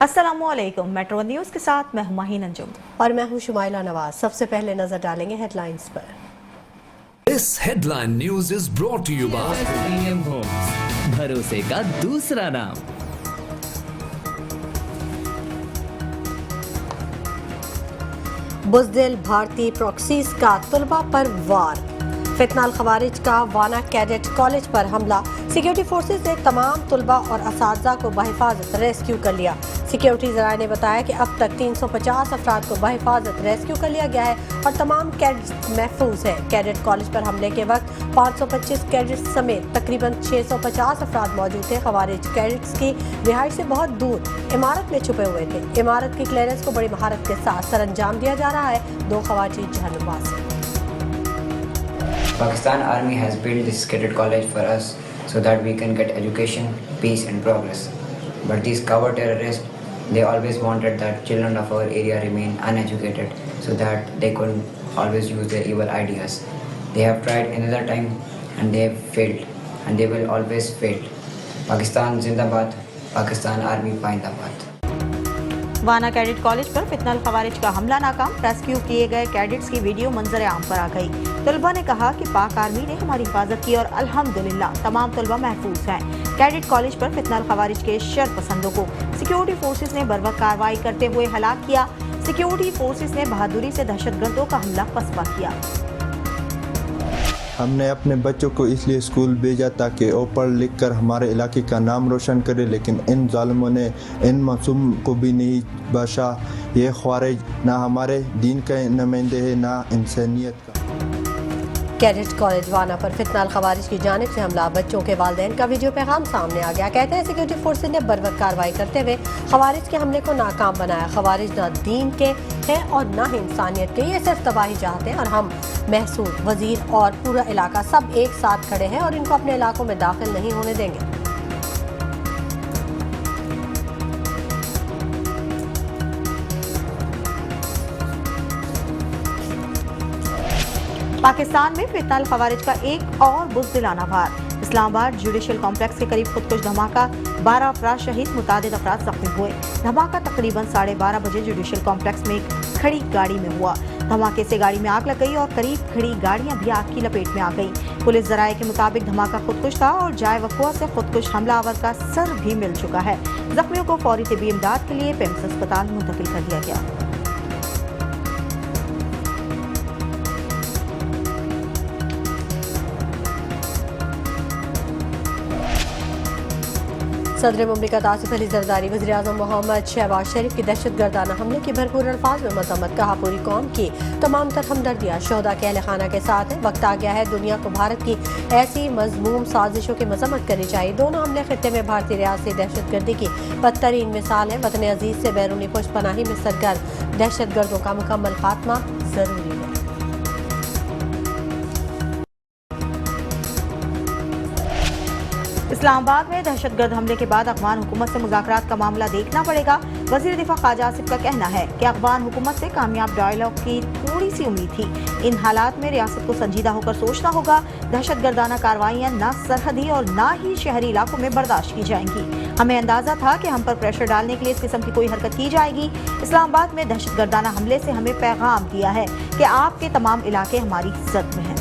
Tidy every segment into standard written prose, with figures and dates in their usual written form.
अस्सलामुअलैकुम। Metro news के साथ मैं हूं माहीन अंजुम और मैं हूं शुमाइला नवाज। सबसे पहले नजर डालेंगे हेडलाइंस पर। This headline news is brought to you by PM Homes, भरोसे का दूसरा नाम। बुज़दिल भारतीय प्रॉक्सीज का तलबा पर वार। फितनाल खवारिज का वाना कैडेट कॉलेज पर हमला। सिक्योरिटी फोर्सेज ने तमाम तलबा और असातिज़ा को बहिफाजत रेस्क्यू कर लिया। सिक्योरिटी ज़राए ने बताया कि अब तक 350 अफराद को बहिफाजत रेस्क्यू कर लिया गया है और तमाम कैडेट्स महफूज हैं। कैडेट कॉलेज पर हमले के वक्त 525 कैडेट्स समेत तकरीबन 650 अफराद मौजूद थे। खवारिज कैडेट्स की रिहाइश से बहुत दूर इमारत में छुपे हुए थे। इमारत की क्लियरेंस को बड़ी महारत के साथ सरअंजाम दिया जा रहा है। 2 खवारीज जहन्नुमास। Pakistan Army has built this cadet college for us so that we can get education, peace and progress. But these coward terrorists, they always wanted that children of our area remain uneducated so that they could always use their evil ideas. They have tried another time and they have failed and they will always fail. Pakistan Zindabad, Pakistan Army Paindabad. वाना cadet college पर फितनाल खवारिज का हमला नाकाम। Rescue किए गए cadets की video मंजर आम पर आ गई। तलबा ने कहा कि पाक आर्मी ने हमारी हिफाजत की और अल्हम्दुलिल्लाह तमाम तलबा महफूज हैं। कैडेट कॉलेज पर फितनाल खवारिज के शर पसंदों को सिक्योरिटी फोर्सेज ने बर्वक्त कार्रवाई करते हुए हलाक किया। सिक्योरिटी फोर्सेज ने बहादुरी से दहशतगर्दों का हमला पसपा किया। हमने अपने बच्चों को इसलिए स्कूल भेजा ताकि वो पढ़ लिख कर हमारे इलाके का नाम रोशन करे, लेकिन इन जालिमों ने इन मासूम को भी नहीं बख्शा। ये ख्वारिज ना हमारे दीन के नुमाइंदे हैं ना इंसानियत का। कैडेट कॉलेज वाना पर फितनाल खवारिज की जानिब से हमला। बच्चों के वालिदैन का वीडियो पैगाम सामने आ गया। कहते हैं सिक्योरिटी फोर्सेज ने बर्वक्त कार्रवाई करते हुए खवारिज के हमले को नाकाम बनाया। खवारिज ना दीन के हैं और ना ही इंसानियत के, ये सिर्फ तबाही चाहते हैं और हम महसूद वजीर और पूरा इलाका सब एक साथ खड़े हैं और इनको अपने इलाकों में दाखिल नहीं होने देंगे। पाकिस्तान में फितनाल खवारिज का एक और बुज़दिलाना वार। इस्लामाबाद जुडिशल कॉम्प्लेक्स के करीब खुदकुश धमाका, 12 अफराद शहीद, मुतादिद अफराद जख्मी हुए। धमाका तकरीबन 12:30 बजे जुडिशल कॉम्प्लेक्स में एक खड़ी गाड़ी में हुआ। धमाके से गाड़ी में आग लग गई और करीब खड़ी गाड़ियां भी आग की लपेट में आ गई। पुलिस जराये के मुताबिक धमाका खुदकुश था और जाए वक़ुआ से खुदकुश हमलावर का सर भी मिल चुका है। जख्मियों को फौरी तिब्बी इमदाद के लिए पिम्स अस्पताल मुंतकिल कर दिया गया। सदर मुमलिकत आसिफ अली जरदारी वज़ीर आज़म मोहम्मद शहबाज शरीफ की दहशतगर्दाना हमले की भरपूर अल्फाज में मज़म्मत। कहा पूरी कौम की तमाम तर हमदर्दियाँ शोहदा के अहले खाना के साथ है। वक्त आ गया है दुनिया को भारत की ऐसी मज़मूम साजिशों की मज़म्मत करनी चाहिए। दोनों हमले खित्ते में भारतीय रियासती दहशतगर्दी की बदतरीन मिसाल है। वतन अजीज़ से बैरूनी पुष्पनाही में सरगर्म दहशतगर्दों का मुकम्मल खात्मा ज़रूरी है। इस्लामाबाद में दहशतगर्द हमले के बाद अफगान हुकूमत से मुज़ाकरात का मामला देखना पड़ेगा। वज़ीर दिफा ख्वाजा आसिफ का कहना है कि अफगान हुकूमत से कामयाब डायलॉग की थोड़ी सी उम्मीद थी। इन हालात में रियासत को संजीदा होकर सोचना होगा। दहशतगर्दाना कार्रवाइयाँ न सरहदी और न ही शहरी इलाकों में बर्दाश्त की जाएंगी। हमें अंदाजा था कि हम पर प्रेशर डालने के लिए इस किस्म की कोई हरकत की जाएगी। इस्लामाबाद में दहशतगर्दाना हमले से हमें पैगाम दिया है कि आपके तमाम इलाके हमारी जद में हैं।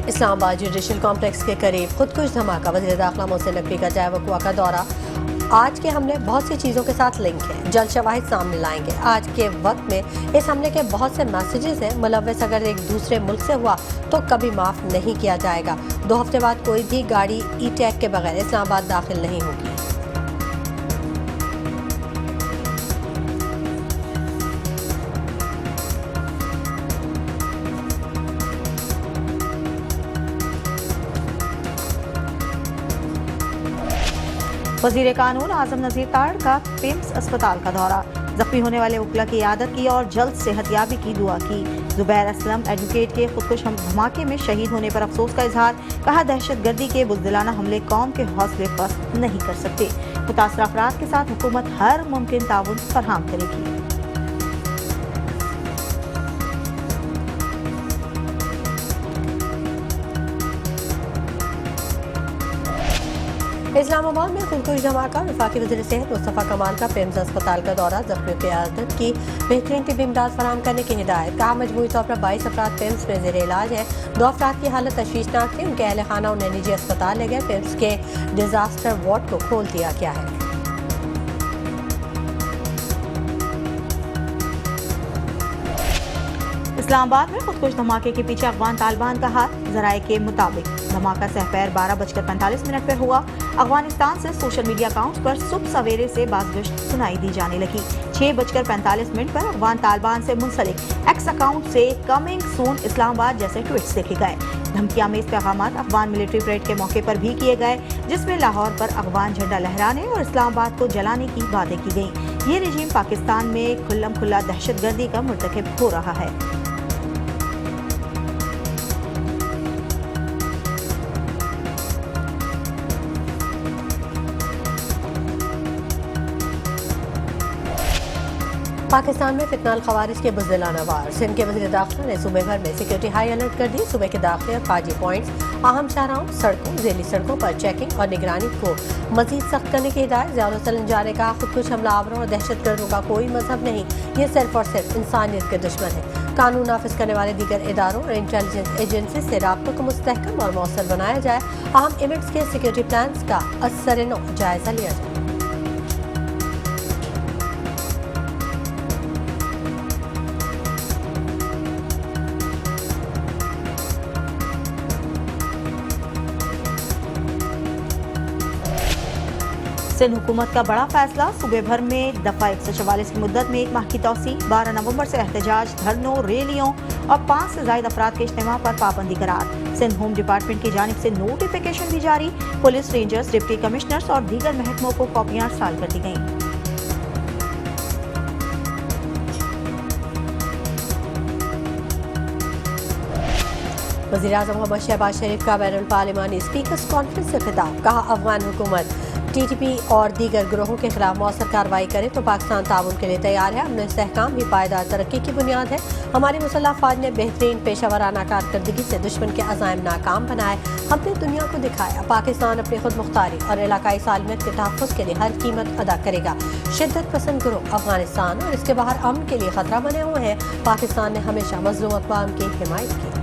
इस्लामाबाद जुडिशल कॉम्प्लेक्स के करीब खुदकुश धमाका। वज़ीर दाखिला मोहसिन नकवी का जाए वक़ुआ का दौरा। आज के हमले बहुत सी चीज़ों के साथ लिंक है, जल्द शवाहिद सामने लाएंगे। आज के वक्त में इस हमले के बहुत से मैसेजेस हैं। मुलव्वस अगर एक दूसरे मुल्क से हुआ तो कभी माफ़ नहीं किया जाएगा। 2 हफ्ते बाद कोई भी गाड़ी ई टैग के बगैर इस्लामाबाद दाखिल नहीं होगी। वज़ीर कानून आज़म नज़ीर ताड़ का पिम्स अस्पताल का दौरा। जख्मी होने वाले वकला की इयादत की और जल्द सेहतयाबी की दुआ की। जुबैर असलम एडवोकेट के खुदकुश धमाके में शहीद होने पर अफसोस का इजहार। कहा दहशतगर्दी के बुज़दिलाना हमले कौम के हौसले पस्त नहीं कर सकते। मुतासरा अफराद के साथ हुकूमत हर मुमकिन ताउन फराहम करेगी। इस्लामाबाद में खुदकुश धमाका। वफाकी वज़ीर सेहत मुस्तफ़ा कमाल का पेम्स अस्पताल का दौरा। ज़ख्मियों की आदत की बेहतरीन तिब्बी इमदाद फराहम करने की हिदायत। कहा मजमूई तौर पर 22 अफराद पेम्स में ज़ेर इलाज है। 2 अफराद की हालत तशवीशनाक थी। उनके अहल खाना उन्हें निजी अस्पताल ले गए। पेम्स के डिजास्टर वार्ड को खोल दिया गया है। इस्लामाबाद में खुदकुश धमाके के पीछे अफगान तालिबान का हाथ। जराये के मुताबिक धमाका सहपहर 12:45 पर हुआ। अफगानिस्तान से सोशल मीडिया अकाउंट्स पर सुबह सवेरे से बाज़गश्त सुनाई दी जाने लगी। 6:45 पर अफगान तालिबान से मुंसलिक एक्स अकाउंट से कमिंग सून इस्लामाबाद जैसे ट्वीट्स देखे गए। धमकियां में इस पैगामात अफगान मिलिट्री परेड के मौके पर भी किए गए, जिसमें लाहौर पर अफगान झंडा लहराने और इस्लामाबाद को जलाने की बातें की गईं। ये रजीम पाकिस्तान में खुल्लम खुल्ला दहशतगर्दी का मुर्तकिब हो रहा है। पाकिस्तान में फितनाल खवारिज के बुज़दिलाना वार। सिंध के वज़ीर दाखिला ने सूबे भर में सिक्योरिटी हाई अलर्ट कर दी। सूबे के दाखिले और काजी पॉइंट्स, अहम शाहराहों, सड़कों, ज़ैली सड़कों पर चेकिंग और निगरानी को मजीद सख्त करने की हिदायत। ज़ियाउल जाने का खुदकुश हमलावरों और दहशतगर्दों का कोई मजहब नहीं, ये सिर्फ और सिर्फ इंसानियत के दुश्मन है। कानून नाफिज करने वाले दीगर इदारों और इंटेलिजेंस एजेंसी से राब्तों को मुस्तहकम और मौसर बनाया जाए। अहम इवेंट्स के सिक्योरिटी प्लान का असर-ए-नौ जायजा लिया जाए। सिंध हुकूमत का बड़ा फैसला। सूबे भर में दफा 144 की मुद्दत में 1 माह की तौसी। 12 नवंबर से एहतजाज, धरनों, रैलियों और 5 से ज्यादा अफराद के इज्तिमा पर पाबंदी करार। सिंध होम डिपार्टमेंट की जानिब से नोटिफिकेशन भी जारी। पुलिस, रेंजर्स, डिप्टी कमिश्नर्स और दीगर महकमों को कॉपियां अरसाल कर दी गईं। वज़ीर-ए-आज़म मोहम्मद शहबाज शरीफ का बैनुल पार्लिमानी स्पीकर्स कॉन्फ्रेंस से खिताब। कहा अफगान हुकूमत TTP और दीगर ग्रोहों के खिलाफ मौसर कार्रवाई करे तो पाकिस्तान ताउन के लिए तैयार है। अमन इस्तेहकाम भी पायदार तरक्की की बुनियाद है। हमारी मुसल्लह अफवाज ने बेहतरीन पेशावराना कारकर्दगी से दुश्मन के अज़ाइम नाकाम बनाए। हमने दुनिया को दिखाया पाकिस्तान अपनी खुद मुख्तारी और इलाकाई सालमियत के तहफ़्फ़ुज़ के लिए हर कीमत अदा करेगा। शिद्दत पसंद ग्रोह अफगानिस्तान और इसके बाहर अमन के लिए खतरा बने हुए हैं। पाकिस्तान ने हमेशा मज़लूम अक़वाम की हिमायत की।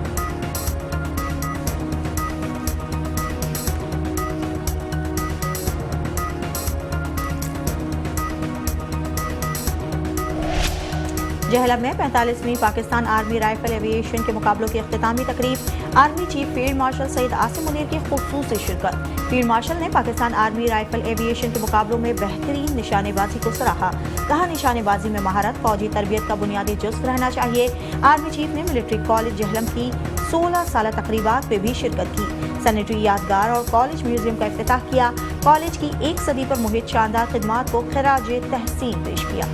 जहलम में 45वीं पाकिस्तान आर्मी राइफल एविएशन के मुकाबलों की इख्तितामी तकरीब। Army chief field marshal Syed Asim Munir की खुसूसी शिरकत। फील्ड मार्शल ने पाकिस्तान आर्मी राइफल एविएशन के मुकाबलों में बेहतरीन निशानेबाजी को सराहा। कहा निशानेबाजी में महारत फौजी तरबियत का बुनियादी जुज़्व रहना चाहिए। आर्मी चीफ ने मिलिट्री कॉलेज जहलम की 16 साला तकरीबात में भी शिरकत की। सैनिटरी यादगार और कॉलेज म्यूजियम का इफ्तिताह किया। कॉलेज की 1 सदी पर मुहित शानदार खिदमात को खिराज तहसीन पेश किया।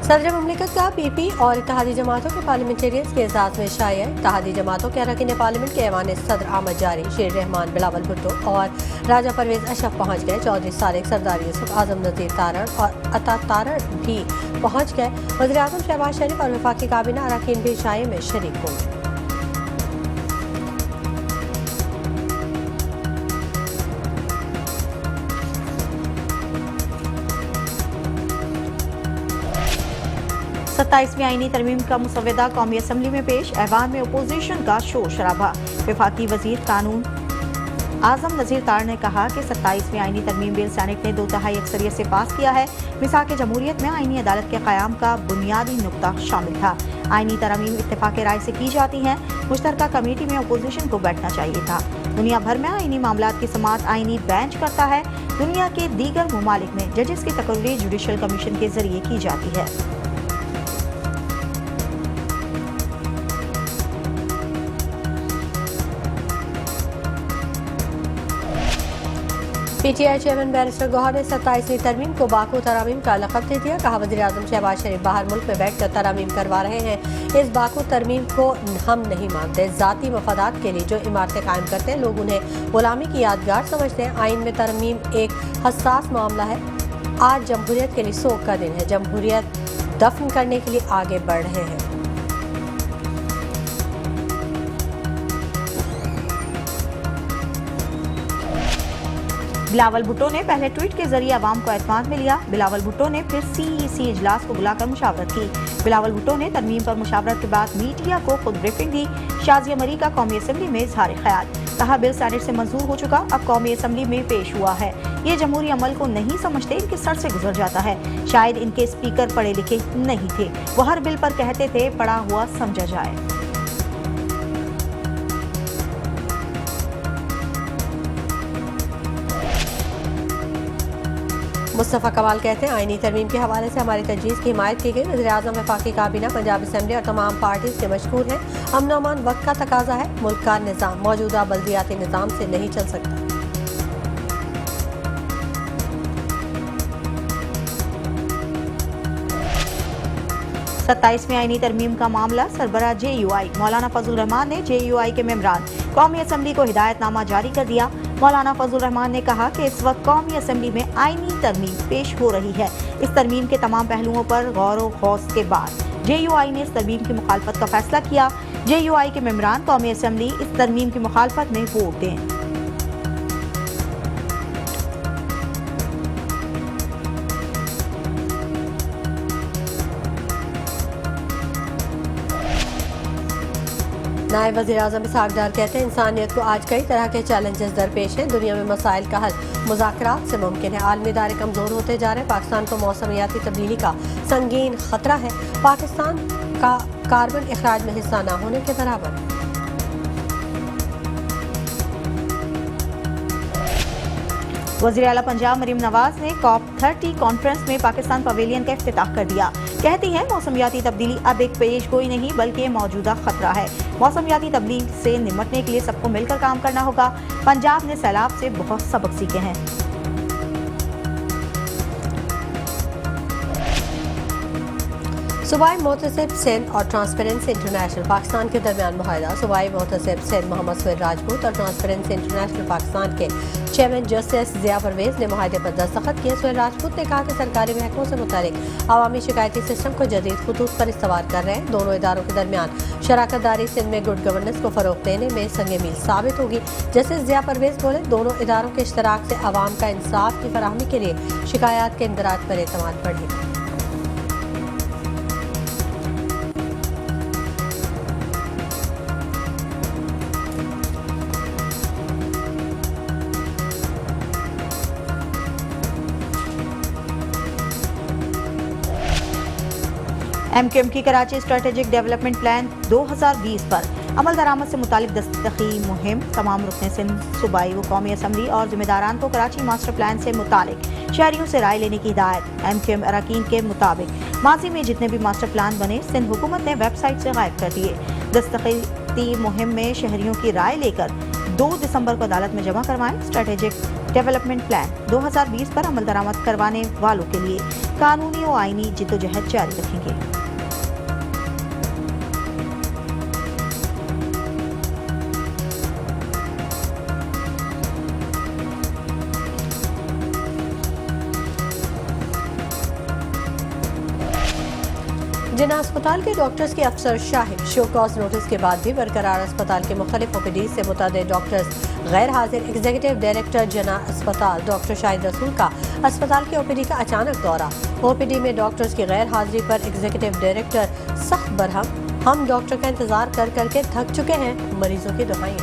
सदर मुमलिकत का PP और इत्तेहादी जमातों के पार्लियामेंटेरियंस के एजाज में शाया। इत्तेहादी जमातों के अरकान पार्लियामेंट के ऐवान सदर आमद जारी। शेर रहमान, बिलावल भुट्टो और राजा परवेज अशरफ पहुँच गए। चौधरी सारिक, सरदार यूसुफ, आजम नज़ीर तारण और अता तारण भी पहुँच गए। वज़ीर-ए-आज़म शहबाज शरीफ और वफाकी काबीना अरकान भी शाये में शरीक होंगे। सत्ताईसवीं आईनी तरमीम का मुसव्वदा कौमी असम्बली में पेश। ऐवान में अपोजिशन का शोर शराबा। वफाकी वजीर कानून आजम नज़ीर तार ने कहा कि 27वीं आईनी तरमीम बिल सेनेट ने 2/3 अक्सरियत से पास किया है। मिसाक जमहूरियत में आईनी अदालत के क़याम का बुनियादी नुक्ता शामिल था। आईनी तरमीम इत्तेफाक राय से की जाती हैं। मुश्तरका कमेटी में अपोजिशन को बैठना चाहिए था। दुनिया भर में आईनी मामलात की समाअत आईनी बेंच करता है। दुनिया के दीगर ममालिक में जजेस की तकर्री जुडिशल कमीशन के जरिए की जाती है। PTI चेयरमैन बैरिस्टर गौहर ने 27वीं तरमीम को बाकू तरामीम का लक़ब दे दिया। कहा वज़ीर-ए-आज़म शहबाज शरीफ बाहर मुल्क में बैठकर तरामीम करवा रहे हैं। इस बाकू तरमीम को हम नहीं मानते। ज़ाती मफादात के लिए जो इमारतें कायम करते हैं लोग उन्हें गुलामी की यादगार समझते हैं। आइन में तरमीम एक हसास मामला है। आज जमहूरियत के लिए सोग का दिन है। जमहूरियत दफन करने के लिए आगे बढ़ रहे हैं। बिलावल भुट्टो ने पहले ट्वीट के जरिए आवाम को एतमाद में लिया। बिलावल भुट्टो ने फिर CEC इजलास को बुलाकर मुशावरत की। बिलावल भुट्टो ने तरमीम पर मुशावरत के बाद मीडिया को खुद ब्रीफिंग दी। शाजिया मरी का कौमी असम्बली में इजहार ख्याल। कहा बिल सेनेट से मंजूर हो चुका, अब कौमी असम्बली में पेश हुआ है। ये जमहूरी अमल को नहीं समझते, इनके सर से गुजर जाता है। शायद इनके स्पीकर पढ़े लिखे नहीं थे। वो हर बिल पर कहते थे पढ़ा हुआ समझा जाए। मुस्तफ़ा कमाल कहते हैं आईनी तरमीम के हवाले से हमारी तजवीज़ की हिमायत की गई। वज़ीर-ए-आज़म वफाकी काबीना पंजाब असम्बली और तमाम पार्टीज के मशकूर हैं। अमन अमान वक्त का तकाजा है। मुल्क का निज़ाम मौजूदा बल्दियाती निज़ाम से नहीं चल सकता। 27वीं आईनी तरमीम का मामला सरबराह JUI मौलाना फजल रहमान ने JUI के मेंबरान कौमी असम्बली को हिदायतनामा जारी कर दिया। मौलाना फजल रहमान ने कहा कि इस वक्त कौमी असम्बली में आईनी तरमीम पेश हो रही है। इस तरमीम के तमाम पहलुओं पर गौर व खौस के बाद JUI ने इस तरमीम की मुखालफत का फैसला किया। JUI के मेंबरान कौमी असम्बली इस तरमीम की मुखालफत में वोट दें। नायब वज़ीर-ए-आज़म इसहाक डार कहते हैं इंसानियत को आज कई तरह के चैलेंजेस दरपेश हैं। दुनिया में मसाइल का हल मुज़ाकरात से मुमकिन है। आलमी इदारे कमज़ोर होते जा रहे हैं। पाकिस्तान को मौसमियाती तब्दीली का संगीन खतरा है। पाकिस्तान का कार्बन अखराज में हिस्सा न होने के बराबर। वज़ीर आला पंजाब मरीम नवाज ने COP30 कॉन्फ्रेंस में पाकिस्तान पवेलियन का इफ्तिताह कर दिया। कहती है मौसमियाती तब्दीली अब एक पेशगोई नहीं बल्कि मौजूदा खतरा है। मौसमियाती तब्दीली से निपटने के लिए सबको मिलकर काम करना होगा। पंजाब ने सैलाब से बहुत सबक सीखे हैं। सूबाई मोहतसिब सिंध और ट्रांसपेरेंसी इंटरनेशनल पाकिस्तान के दरमियान मुआहदा। सूबाई मोहतसिब सिंध मोहम्मद सुहेल राजपूत और ट्रांसपेरेंसी इंटरनेशनल पाकिस्तान के चेयरमैन जस्टिस ज़िया परवेज़ ने मुआहदे पर दस्तखत किए। सुहेल राजपूत ने कहा कि सरकारी महकमों से मुतालिक अवामी शिकायती सिस्टम को जदीद खतूत पर इस्तवार कर रहे हैं। दोनों इदारों के दरमियान शराकत दारी सिंध में गुड गवर्नेंस को फ़रोग़ देने में संग मील साबित होगी। जस्टिस ज़िया परवेज़ बोले दोनों इदारों के इश्तराक से अवाम का इंसाफ की फराहमी के लिए शिकायत के इंदराज पर एतमाद बढ़ेगा। MQM की कराची स्ट्रेटेजिक डेवलपमेंट प्लान 2020 पर अमल दरामद से मुतालिक दस्तखी मुहिम। तमाम रुकने सिंध सूबाई व कौमी असम्बली और जिम्मेदारान को कराची मास्टर प्लान से मुतालिक शहरियों से राय लेने की हिदायत। MQM अरकान के मुताबिक माजी में जितने भी मास्टर प्लान बने सिंध हुकूमत ने वेबसाइट से गायब कर दिए। दस्तखती मुहिम में शहरियों की राय लेकर 2 दिसंबर को अदालत में जमा करवाएं। स्ट्रेटेजिक डेवलपमेंट प्लान 2020 पर अमल दरामद करवाने वालों के लिए कानूनी और आईनी जिद्दोजहद जारी रखेंगे। जिना अस्पताल के डॉक्टर्स की अफसर शाहिद शो कॉज नोटिस के बाद भी बरकरार अस्पताल के मुख्तलिफ OPD से मुतअद्दिद डॉक्टर्स गैर हाजिर। एग्जीक्यूटिव डायरेक्टर जना अस्पताल डॉक्टर शाहिद रसूल का अस्पताल के OPD का अचानक दौरा। OPD में डॉक्टर्स की गैर हाजिरी पर एग्जीक्यूटिव डायरेक्टर सख्त बरहम। हम डॉक्टर का इंतजार कर करके थक चुके हैं, मरीजों की दुआएं।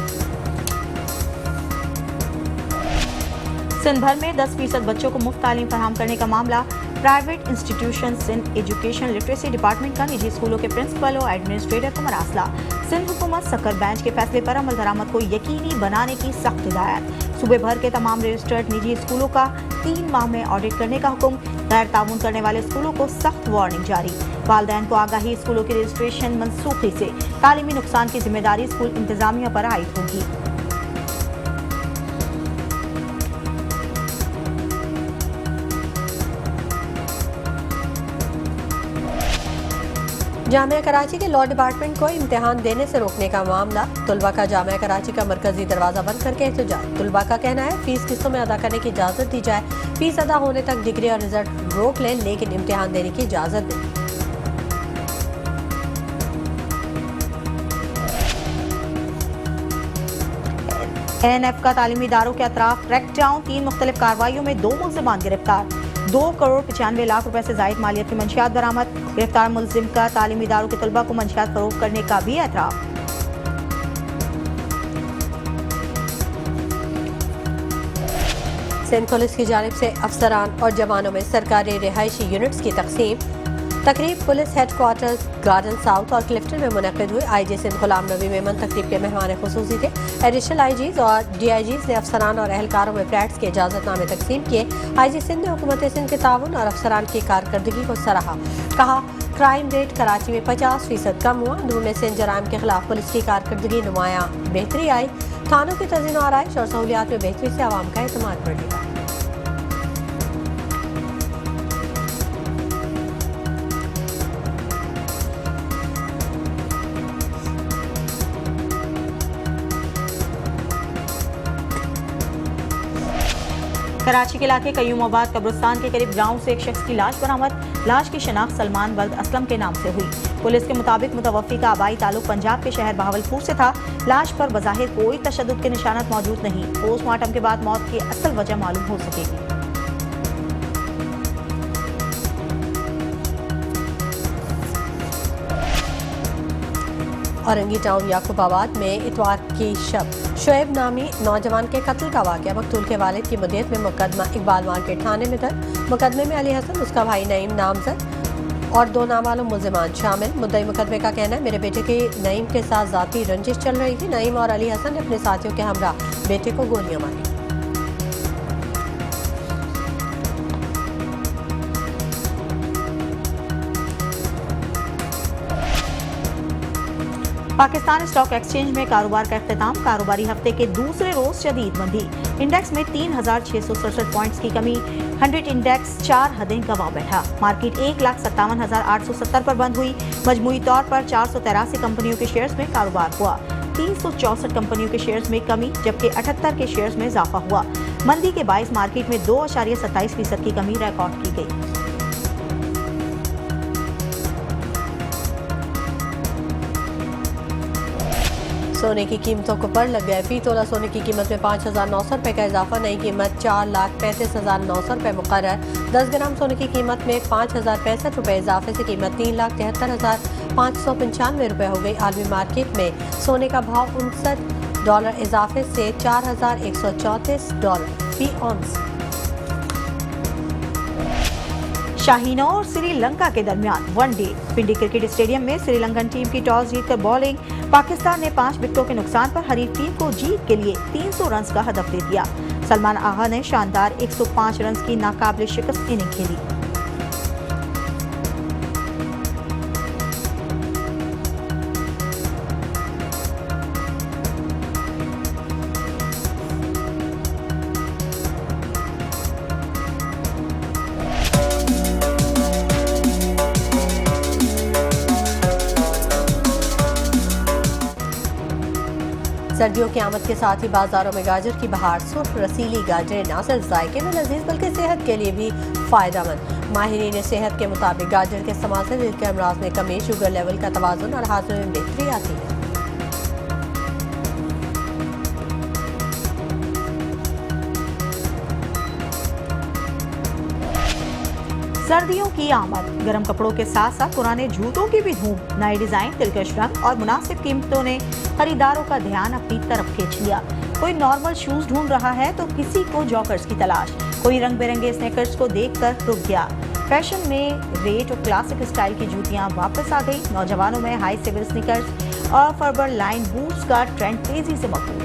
सिंध भर में 10% बच्चों को मुफ्त तालीम फराहम करने का मामला। Private institution Sindh education literacy department का निजी स्कूलों के प्रिंसिपल और एडमिनिस्ट्रेटर को मरासला। सिंध हुकूमत सक्कर बेंच के फैसले पर अमल दरामद को यकीनी बनाने की सख्त हिदायत। सूबे भर के तमाम रजिस्टर्ड निजी स्कूलों का 3 माह में ऑडिट करने का हुक्म। गैर ताउन करने वाले स्कूलों को सख्त वार्निंग जारी। वालिदैन को आगाही स्कूलों की रजिस्ट्रेशन मनसूखी से तालीमी नुकसान की जिम्मेदारी स्कूल इंतजामिया पर आयद होगी। जामिया कराची के लॉ डिपार्टमेंट को इम्तिहान देने से रोकने का मामला। तलबा का जामिया कराची का मरकजी दरवाजा बंद करके एहतजाज। तलबा का कहना है फीस किस्तों में अदा करने की इजाजत दी जाए, फीस अदा होने तक डिग्री और रिजल्ट रोक लें, लेकिन इम्तिहान देने की इजाजत नहीं। NF का तालीमी इदारों के अतराफ क्रैकडाउन, 3 मुख्तलिफ कार्रवाइयों में 2 मुल्जिमान गिरफ्तार। 2 करोड़ 95 लाख रुपए से जायद मालियत की मंशियात बरामद। गिरफ्तार मुल्जिम का तालीमी इदारों के तलबा को मंशियात फरोख्त करने का भी एतराफ। सिंध पुलिस की जानिब से अफसरान और जवानों में सरकारी रिहायशी यूनिट्स की तकसीम। तकरीब पुलिस हेडक्वार्टर्स गार्डन साउथ और क्लिफ्टन में मुनक़िद हुई। IG सिंध गुलाम नबी मेमन तकरीब के मेहमान खुसूसी थे। एडिशनल IGs और DIGs ने अफसरान और एहलकारों में फ्लैट्स के इजाजतनामे तकसीम किए। IG सिंध ने हुकूमत सिंध के ताउन और अफसरान की कारकर्दगी को सराहा। कहा क्राइम रेट कराची में 50% कम हुआ। अंदरूनी सिंध जराइम के खिलाफ पुलिस की कारकर्दगी नुमाया बेहतरी आई। थानों की तज़ीन और आराइश और सहूलियात में बेहतरी से आवाम का एतमाद बढ़ेगा। कराची के इलाके कयूमाबाद कब्रिस्तान के करीब गांव से एक शख्स की लाश बरामद। लाश की शनाख्त सलमान बल्द असलम के नाम से हुई। पुलिस के मुताबिक मुतवफ़्फ़ी का आबाई ताल्लुक पंजाब के शहर बहावलपुर से था। लाश पर बज़ाहिर कोई तशद्दुद के निशानात मौजूद नहीं। पोस्टमार्टम के बाद मौत की असल वजह मालूम हो सकेगी। औरंगी टाउन याकूबाबाद में इतवार की शब शुएब नामी नौजवान के कत्ल का वाक़या। मकतूल के वालिद की मुद्दत में मुकदमा इकबाल मार्केट थाने में दर्ज। मुकदमे में अली हसन, उसका भाई नईम नामजद और 2 नामालूम मुल्जिमान शामिल। मुद्दई मुकदमे का कहना है मेरे बेटे की नईम के साथ ज़ाती रंजिश चल रही थी। नईम और अली हसन ने अपने साथियों के हमरा बेटे को गोलियां मारी। पाकिस्तान स्टॉक एक्सचेंज में कारोबार का इख्तिताम। कारोबारी हफ्ते के दूसरे रोज शदीद मंदी। इंडेक्स में 3667 पॉइंट्स की कमी। 100 इंडेक्स 4 हदें गंवा बैठा। मार्केट 1,57,870 पर बंद हुई। मजमूई तौर पर 483 कंपनियों के शेयर्स में कारोबार हुआ। 364 कंपनियों के शेयर्स में कमी, जबकि 78 के शेयर्स में इजाफा हुआ। मंदी के बायस मार्केट में 2.27% की कमी रिकॉर्ड की गई। सोने की कीमतों को पर लग गए। फी तोला सोने की कीमत में 5,900 रुपये का इजाफा। नई कीमत 4,35,900 रुपये मुकर्रर। 10 ग्राम सोने की कीमत में 5,065 रुपये इजाफे से कीमत 3,73,595 रुपये हो गई। आलमी मार्केट में सोने का भाव $59 इजाफे से $4,134 फी औंस। शाहीनों और श्रीलंका के दरमियान वनडे। पिंडी क्रिकेट स्टेडियम में श्रीलंकन टीम की टॉस जीतकर बॉलिंग। पाकिस्तान ने 5 विकेटों के नुकसान पर हरीफ टीम को जीत के लिए 300 रन का हदफ दे दिया। सलमान आगा ने शानदार 105 रन की नाकाबिले शिकस्त इनिंग खेली। सर्दियों की आमद के साथ ही बाजारों में गाजर की बहार। सुर्ख रसीली गाजरें न सिर्फ जायके में लजीज बल्कि सेहत के लिए भी फ़ायदेमंद। माहिरीन सेहत के मुताबिक गाजर के इस्तेमाल से दिल के अमराज में कमी, शुगर लेवल का तवाज़ुन और हाजमे में बेहतरी आती है। सर्दियों की आमद। गर्म कपड़ों के साथ साथ पुराने जूतों की भी धूम। नए डिजाइन, दिलकश रंग और मुनासिब कीमतों ने खरीदारों का ध्यान अपनी तरफ खींच लिया। कोई नॉर्मल शूज ढूंढ रहा है तो किसी को जॉकर्स की तलाश। कोई रंग बिरंगे स्नेकर्स को देखकर रुक गया। फैशन में रेट और क्लासिक स्टाइल की जूतियां वापस आ गई। नौजवानों में हाई सेविल स्नीकर्स और फर्बर लाइन बूट्स का ट्रेंड तेजी से मकबूल।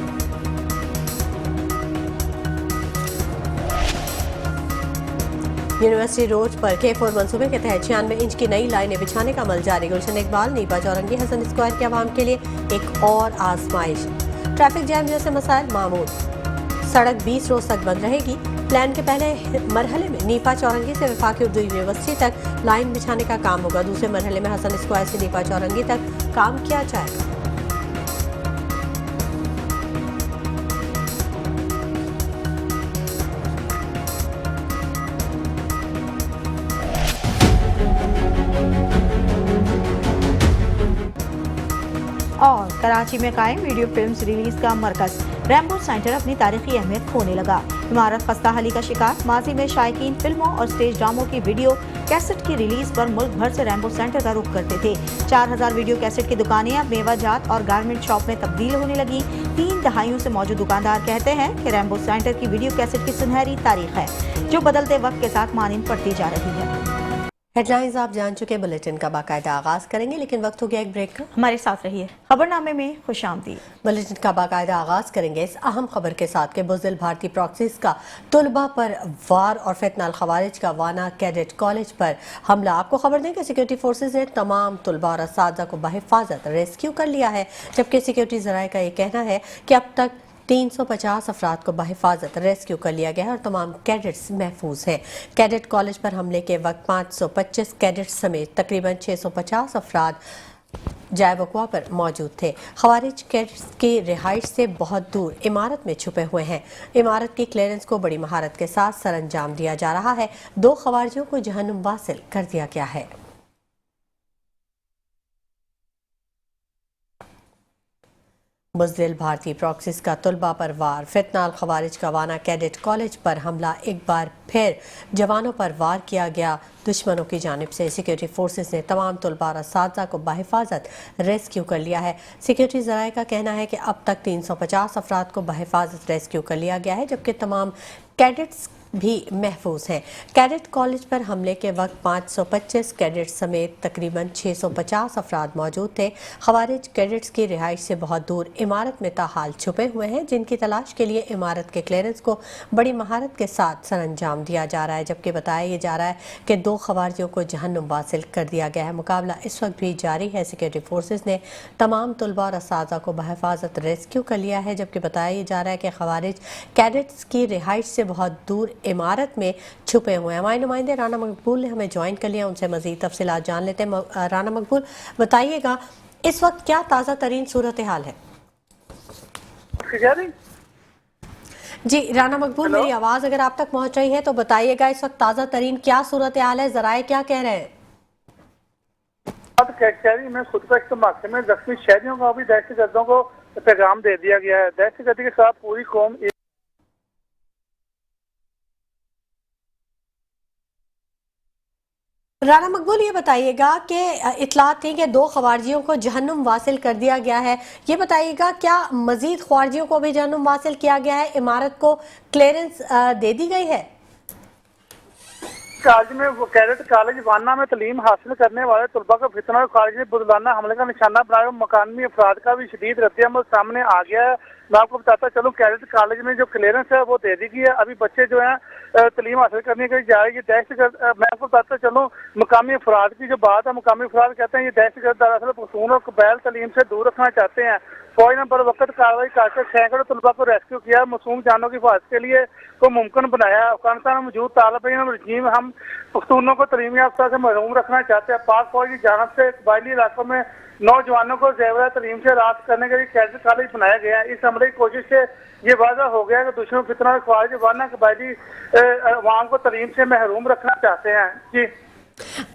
यूनिवर्सिटी रोड पर K4 मंसूबे के तहत 96 इंच की नई लाइनें बिछाने का अमल जारी। गुलशन इकबाल, नीबा चौरंगी, हसन स्क्वायर के अवाम के लिए एक और आजमाइश। ट्रैफिक जैम जैसे मसाइल मामूल। सड़क 20 रोज तक बंद रहेगी। प्लान के पहले मरहले में नीपा चौरंगी से वफाकी उर्दू यूनिवर्सिटी तक लाइन बिछाने का काम होगा। दूसरे मरहले में हसन स्क्वायर से नीपा चौरंगी तक काम किया जाएगा। और कराची में कायम वीडियो फिल्म्स रिलीज का मरकज रैम्बो सेंटर अपनी तारीखी अहमियत खोने लगा। इमारत खस्ताहाली का शिकार। माजी में शायकीन फिल्मों और स्टेज ड्रामों की वीडियो कैसेट की रिलीज पर मुल्क भर से रैम्बो सेंटर का रुख करते थे। 4000 वीडियो कैसेट की दुकानें अब मेवाजात और गारमेंट शॉप में तब्दील होने लगी। 3 दहाइयों से मौजूद दुकानदार कहते हैं कि रैम्बो सेंटर की वीडियो कैसेट की सुनहरी तारीख है, जो बदलते वक्त के साथ मानिंद पड़ती जा रही है। हेडलाइंस आप जान चुके, बुलेटिन का बाकायदा आगाज करेंगे, लेकिन वक्त हो गया एक ब्रेक का। हमारे साथ रहिए। खबरनामे में खुशामदीद। बुलेटिन का बाकायदा आगाज करेंगे इस अहम खबर के साथ कि बुज़दिल भारती प्रॉक्सीज का तुलबा पर वार और फितनाल खवारिज का वाना कैडेट कॉलेज पर हमला। आपको खबर दें कि सिक्योरिटी फोर्सेज ने तमाम तुलबा और असातिज़ा को बहिफाजत रेस्क्यू कर लिया है, जबकि सिक्योरिटी ज़राए का ये कहना है कि अब तक 350 अफराद को बहिफाजत रेस्क्यू कर लिया गया है और तमाम कैडेट्स महफूज हैं। कैडेट कॉलेज पर हमले के वक्त 525 कैडेट्स समेत तकरीबन 650 अफराद जाए वक़वा पर मौजूद थे। खवारिज कैडेट्स की रिहाइश से बहुत दूर इमारत में छुपे हुए हैं। इमारत की क्लियरेंस को बड़ी महारत के साथ सरअंजाम दिया जा रहा है। 2 खवारिजियों को जहन्नुम वासिल कर दिया गया है। बुज़दिल भारती प्रॉक्सीज का तुलबा पर वार। फितनाल खवारिज का वाना कैडेट कॉलेज पर हमला। एक बार फिर जवानों पर वार किया गया दुश्मनों की जानिब से। सिक्योरिटी फोर्सेस ने तमाम तुलबा और असातिज़ा को बहिफाजत रेस्क्यू कर लिया है। सिक्योरिटी ज़राए का कहना है कि अब तक 350 अफराद को बहिफाजत रेस्क्यू कर लिया गया है, जबकि तमाम कैडेट्स भी महफूज हैं। कैडेट कॉलेज पर हमले के वक्त 525 कैडेट्स समेत तकरीबन 650 अफराद मौजूद थे। खवारिज कैडेट्स की रिहाइश से बहुत दूर इमारत में ताहाल छुपे हुए हैं, जिनकी तलाश के लिए इमारत के क्लियरेंस को बड़ी महारत के साथ सरअंजाम दिया जा रहा है, जबकि बताया ये जा रहा है कि 2 खवारिजियों को जहन्नुम वासिल कर दिया गया है। मुकाबला इस वक्त भी जारी है। सिक्योरिटी फोर्सेज ने तमाम तुलबा और असातिज़ा को बहिफाजत रेस्क्यू कर लिया है, जबकि बताया ये जा रहा है कि खवारिज कैडेट्स की रिहाइश से बहुत दूर इमारत में छुपे हुए हैं। हमारे नुमाइंदे राना मकबूल ने हमें ज्वाइन कर लिया, उनसे मजीद तफसीलात जान लेते हैं। राना मकबूल, बताइएगा इस वक्त क्या ताज़ा तरीन सूरत हाल है? जी राना मकबूल, मेरी आवाज़ अगर आप तक पहुंच रही है तो बताइएगा इस वक्त ताज़ा तरीन क्या सूरत हाल है, ज़राए क्या कह रहे हैं? कैशरी में खुद का इस्तेमाल में जख्मी शहरियों को भी दहशतगर्दों को पैगाम दे दिया गया है। दहशतगर्दी के साथ पूरी कौम राना मकबूल, ये बताइएगा कि इतलात थी कि 2 खवारिजियों को जहन्नुम वासिल कर दिया गया है। ये बताइएगा क्या मजीद खवारिजियों को भी जहन्नुम वासिल किया गया है? इमारत को क्लियरेंस दे दी गई है? कॉलेज में वो कैडेट कॉलेज वाना में तलीम हासिल करने वाले तुलबा को फितना कॉलेज ने बुज़दिलाना हमले का निशाना बनाया। मकामी अफराद का भी शदीद रद्द-ए-अमल सामने आ गया है। मैं आपको बताता चलूँ, कैडेट कॉलेज में जो क्लियरेंस है वो दे दी गई है। अभी बच्चे जो हैं तलीम हासिल करने के लिए जा रही है। दहशतगर्द, मैं आपको बताता चलूँ, मकामी अफराद की जो बात है, मकामी अफराद कहते हैं ये दहशतगर्द दरअसल पख्तून और कबाइल तलीम से दूर रखना चाहते हैं। फौज ने बर वक्त कार्रवाई करके सैकड़ों तुलबा को रेस्क्यू किया। मासूम जानों की हिफाजत के लिए को मुमकिन बनाया। अफगानिस्तान में मौजूद तालिबान रजीम हम पख्तूनों को तलीमी याफ्ता से महरूम रखना चाहते हैं। पाक फौज की जानब से कबायली इलाकों में नौजवानों को ज़ेवर तलीम से रास्त करने के लिए कैडेट कॉलेज बनाया गया है। इस हमले की कोशिश से ये वादा हो गया कि दुश्मन फितना ख्वारिज वाना कबायली अवाम को तलीम से महरूम रखना चाहते हैं। जी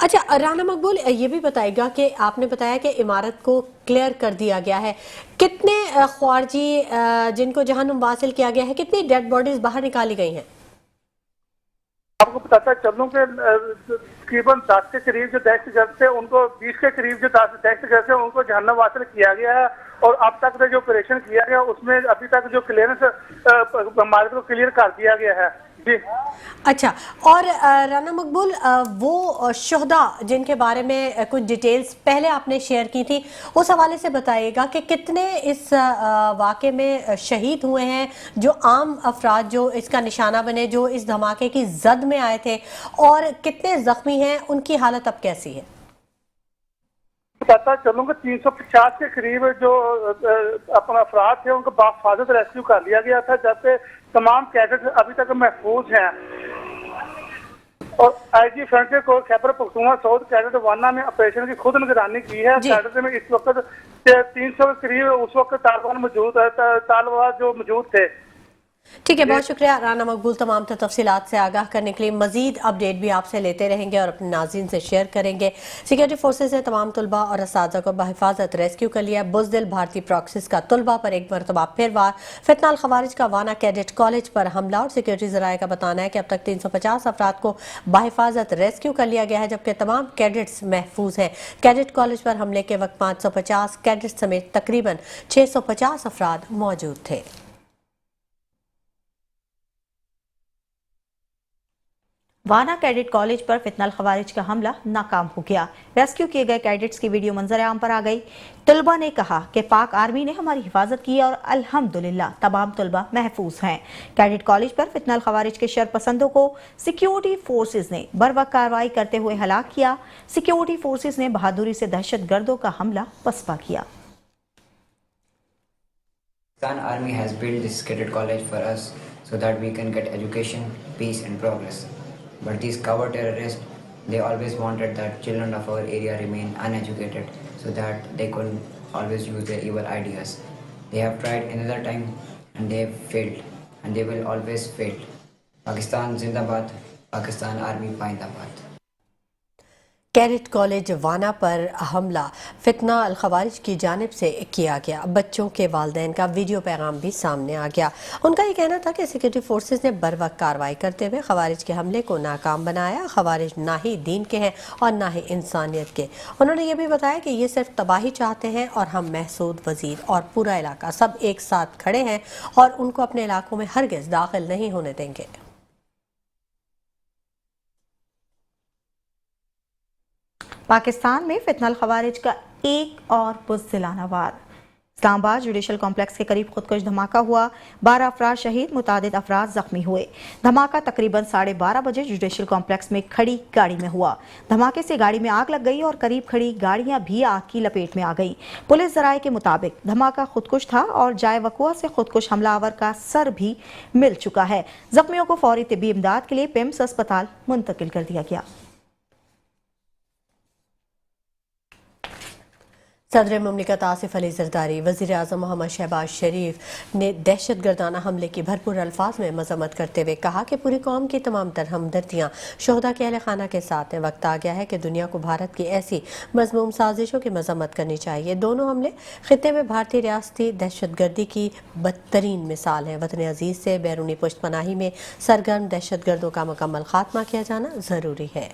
अच्छा राना मकबूल, ये भी बताएगा कि आपने बताया कि इमारत को क्लियर कर दिया गया है। कितने ख्वारिजी जिनको जहन्नुम वासिल किया गया है, कितनी डेड बॉडीज बाहर निकाली गई हैं? आपको बताता चलूँ कि तकरीबन 10 के करीब जो दहशतगर्द थे उनको 20 के करीब जो दहशतगर्द थे उनको जहन्नुम वासिल किया गया है। और अब तक जो ऑपरेशन किया गया उसमें अभी तक जो क्लियरेंस इमारत को क्लियर कर दिया गया है। जी अच्छा, और राना मकबूल, वो शोहदा जिनके बारे में कुछ डिटेल्स पहले आपने शेयर की थी, उस हवाले से बताइएगा कि कितने इस वाक़े में शहीद हुए हैं, जो आम अफराद जो इसका निशाना बने, जो इस धमाके की जद में आए थे, और कितने जख्मी हैं, उनकी हालत अब कैसी है? बताता चलूँ कि 350 के करीब जो अपना अफराद थे उनको बाहिफाजत रेस्क्यू कर लिया गया था, जबकि तमाम कैडेट अभी तक महफूज हैं। और IG frontier core Khyber Pakhtunkhwa south cadet वाना में ऑपरेशन की खुद निगरानी की है। कैडेट में इस वक्त 300 के करीब उस वक्त तालिबान जो मौजूद थे। ठीक है, बहुत शुक्रिया राना मकबूल तमाम तफसीलात से आगाह करने के लिए। मजीद अपडेट भी आपसे लेते रहेंगे और अपने नाज़रीन से शेयर करेंगे। सिक्योरिटी फोर्सेज ने तमाम तुलबा और असातिज़ा को बहिफाजत रेस्क्यू कर लिया। बुज़दिल भारतीय प्रॉक्सिस का तुलबा पर एक मरतबा फिर वार। फितनाल खवारिज का वाना कैडेट कॉलेज पर हमला और सिक्योरिटी ज़राए का बताना है कि अब तक 350 अफराद को बहिफाजत रेस्क्यू कर लिया गया है, जबकि तमाम कैडेट्स महफूज हैं। कैडेट कॉलेज पर हमले के वक्त 550 कैडेट समेत तकरीबन 650 अफराद मौजूद थे। वाना कैडेट कॉलेज पर फितनल खवारिज का हमला नाकाम हो गया। रेस्क्यू किए गए कैडेट्स की वीडियो मंजर आम पर आ गई। तलबा ने कहा कि पाक आर्मी ने हमारी हिफाजत की और अल्हम्दुलिल्लाह तमाम तलबा महफूज हैं। कैडेट कॉलेज पर फितनल खवारिज के शरपसंदों को सिक्योरिटी फोर्सेज ने बरवक्त कार्रवाई करते हुए हलाक किया। सिक्योरिटी फोर्सेज ने बहादुरी से दहशत गर्दों का हमला पसपा किया। Pakistan Army has built this cadet college for us so that we can get education, peace and progress. But these cover terrorists, they always wanted that children of our area remain uneducated so that they could always use their evil ideas. They have tried another time and they have failed and they will always fail. Pakistan Zindabad, Pakistan Army Paindabad. Cadet college वाना पर हमला फितना अल खवारिज की जानिब से किया गया। बच्चों के वालिदैन का वीडियो पैगाम भी सामने आ गया। उनका ये कहना था कि सिक्योरिटी फोर्सेज ने बर वक्त कार्रवाई करते हुए खवारिज के हमले को नाकाम बनाया। खवारिज ना ही दीन के हैं और ना ही इंसानियत के। उन्होंने ये भी बताया कि ये सिर्फ तबाही चाहते हैं और हम महसूद वजीर और पूरा इलाका सब एक साथ खड़े हैं और उनको अपने इलाकों में हरगिज़ दाखिल नहीं होने देंगे। पाकिस्तान में फितनल खवारिज का एक और बुज़दिलाना वार। इस्लामाबाद जुडिशल कॉम्प्लेक्स के करीब खुदकुश धमाका हुआ। 12 अफराद शहीद, मुतादिद अफराद जख्मी हुए। धमाका तकरीबन 12:30 बजे जुडिशल कॉम्प्लेक्स में खड़ी गाड़ी में हुआ। धमाके से गाड़ी में आग लग गई और करीब खड़ी गाड़ियां भी आग की लपेट में आ गई। पुलिस जराये के मुताबिक धमाका खुदकुश था और जाए वकुआ से खुदकुश हमलावर का सर भी मिल चुका है। जख्मियों को फौरी तिब्बी इमदाद के लिए पिम्स अस्पताल मुंतकिल कर दिया गया। सदर मुमलिकत आसिफ अली जरदारी, वज़ीर आज़म मोहम्मद शहबाज शरीफ ने दहशत गर्दाना हमले की भरपूर अल्फाज में मजम्मत करते हुए कहा कि पूरी कौम की तमाम तर हमदर्दियाँ शोहदा के अहले खाना के साथ हैं। वक्त आ गया है कि दुनिया को भारत की ऐसी मज़मूम साजिशों की मजम्मत करनी चाहिए। दोनों हमले खित्ते में भारतीय रियासती दहशत गर्दी की बदतरीन मिसाल है। वतन अजीज़ से बैरूनी पुश्तपनाही में सरगर्म दहशत गर्दों का मुकम्मल खात्मा किया जाना ज़रूरी है।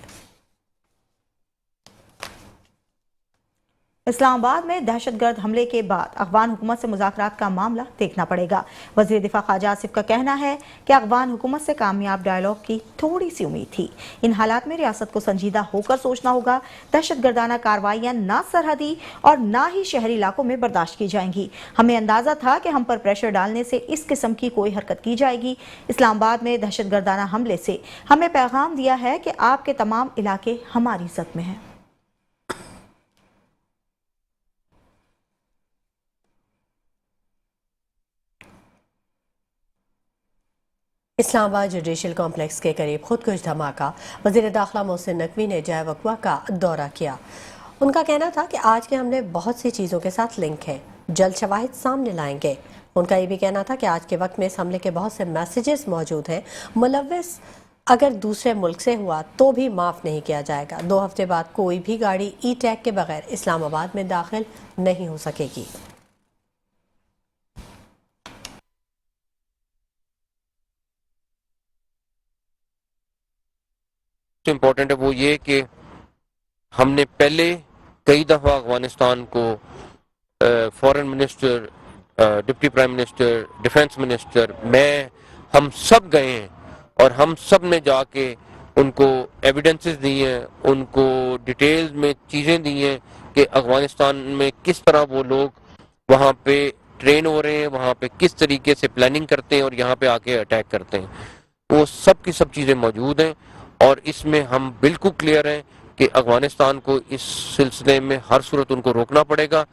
इस्लामाबाद में दहशतगर्द हमले के बाद अफगान हुकूमत से मुज़ाकरात का मामला देखना पड़ेगा। वज़ीर दिफा ख्वाजा आसिफ का कहना है कि अफगान हुकूमत से कामयाब डायलॉग की थोड़ी सी उम्मीद थी। इन हालात में रियासत को संजीदा होकर सोचना होगा। दहशतगर्दाना कार्रवाइयाँ ना सरहदी और ना ही शहरी इलाकों में बर्दाश्त की जाएंगी। हमें अंदाजा था कि हम पर प्रेशर डालने से इस किस्म की कोई हरकत की जाएगी। इस्लामाबाद में दहशतगर्दाना हमले से हमें पैगाम दिया है कि आपके तमाम इलाके हमारी इज्जत में हैं। इस्लामाबाद जुडिशल कॉम्प्लेक्स के करीब खुदकुश धमाका। वज़ीर दाखिला मोहसिन नकवी ने जाए वक़्वा का दौरा किया। उनका कहना था कि आज के हमले बहुत सी चीज़ों के साथ लिंक हैं, जल्द शवाहिद सामने लाएंगे। उनका ये भी कहना था कि आज के वक्त में इस हमले के बहुत से मैसेजेस मौजूद हैं। मुलव्विस अगर दूसरे मुल्क से हुआ तो भी माफ़ नहीं किया जाएगा। 2 हफ्ते बाद कोई भी गाड़ी ई टैग के बगैर इस्लामाबाद में दाखिल नहीं हो सकेगी। इम्पोर्टेंट है वो ये कि हमने पहले कई दफ़ा अफगानिस्तान को foreign minister, deputy prime minister, defence minister, हम सब गए हैं और हम सब ने जाके उनको एविडेंसेस दी हैं, उनको डिटेल्स में चीज़ें दी हैं कि अफगानिस्तान में किस तरह वो लोग वहाँ पे ट्रेन हो रहे हैं, वहाँ पे किस तरीके से प्लानिंग करते हैं और यहाँ पे आके अटैक करते हैं। वो सब की सब चीज़ें मौजूद हैं और इसमें हम बिल्कुल क्लियर हैं कि अफगानिस्तान को इस सिलसिले में हर सूरत उनको रोकना पड़ेगा।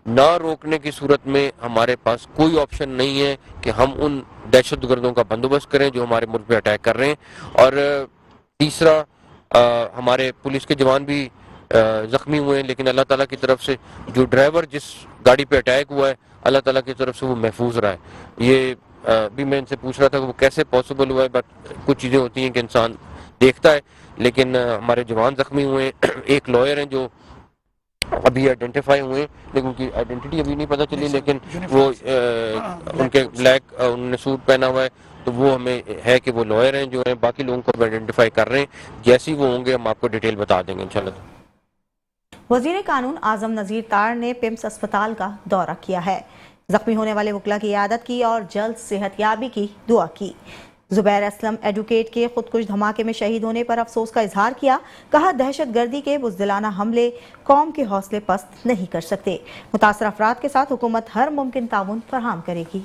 ना रोकने की सूरत में हमारे पास कोई ऑप्शन नहीं है कि हम उन दहशतगर्दों का बंदोबस्त करें जो हमारे मुल्क पे अटैक कर रहे हैं। और तीसरा, हमारे पुलिस के जवान भी जख्मी हुए हैं, लेकिन अल्लाह ताला की तरफ से जो ड्राइवर जिस गाड़ी पे अटैक हुआ है, अल्लाह ताला की तरफ से वो महफूज रहा है। ये भी मैं इनसे पूछ रहा था कि वो कैसे पॉसिबल हुआ है, बट कुछ चीज़ें होती हैं कि इंसान देखता है। लेकिन हमारे जवान जख्मी हुए हैं। एक लॉयर हैं जो अभी आइडेंटिफाई हुए हैं, लेकिन उनकी आइडेंटिटी अभी नहीं पता चली, लेकिन वो उनके ब्लैक उन्होंने सूट पहना हुआ है, तो वो हमें है कि वो लॉयर हैं जो हैं। बाकी लोगों को आइडेंटिफाई कर रहे हैं, जैसे ही वो होंगे हम आपको डिटेल बता देंगे इंशाल्लाह। वजीर कानून आजम नजीर तार ने पिम्स अस्पताल का दौरा किया है, जख्मी होने वाले वकला की इयादत की और जल्द सेहतयाबी की दुआ की। जुबैर असलम एडवोकेट के खुदकुश धमाके में शहीद होने पर अफसोस का इजहार किया। कहा, दहशतगर्दी के बुज़दिलाना हमले कौम के हौसले पस्त नहीं कर सकते। मुतासर अफराद के साथ हुकूमत हर मुमकिन ताउन फराहम करेगी।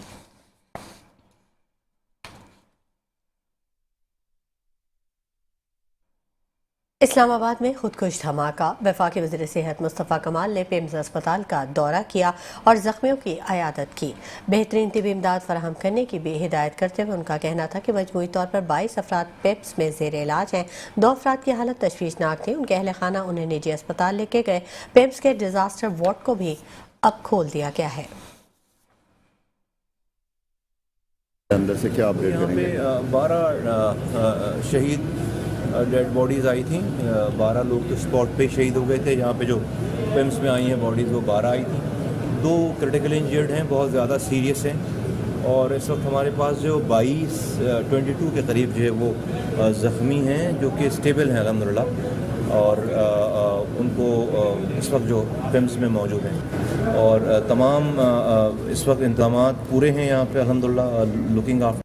इस्लामाबाद में खुदकुश धमाका। वफाकी वज़ीर सेहत मुस्तफ़ा कमाल ने पिम्स अस्पताल का दौरा किया और जख्मियों की अयादत की। बेहतरीन तिबी इमदाद फराहम करने की भी हिदायत करते हुए उनका कहना था कि मजमूई तौर पर 22 अफराद पिम्स में ज़ेर इलाज हैं। 2 अफराद की हालत तशवीशनाक थी। उनके अहल खाना उन्हें निजी अस्पताल लेके गए। पिम्स के डिजास्टर वार्ड को भी अब खोल दिया गया है। अंदर से क्या अपडेट करेंगे? 12 शहीद डेड बॉडीज़ आई थी। 12 लोग तो स्पॉट पे शहीद हो गए थे। यहाँ पे जो पिम्स में आई हैं बॉडीज़ वो 12 आई थी। 2 क्रिटिकल इंजर्ड हैं, बहुत ज़्यादा सीरियस हैं। और इस वक्त हमारे पास जो 22 के करीब जो है वो ज़ख्मी हैं, जो कि स्टेबल हैं अल्हम्दुलिल्लाह। और उनको इस वक्त जो पिम्स में मौजूद हैं और तमाम इस वक्त इंतज़ाम पूरे हैं यहाँ पे अल्हम्दुलिल्लाह, लुकिंग आफ्टर।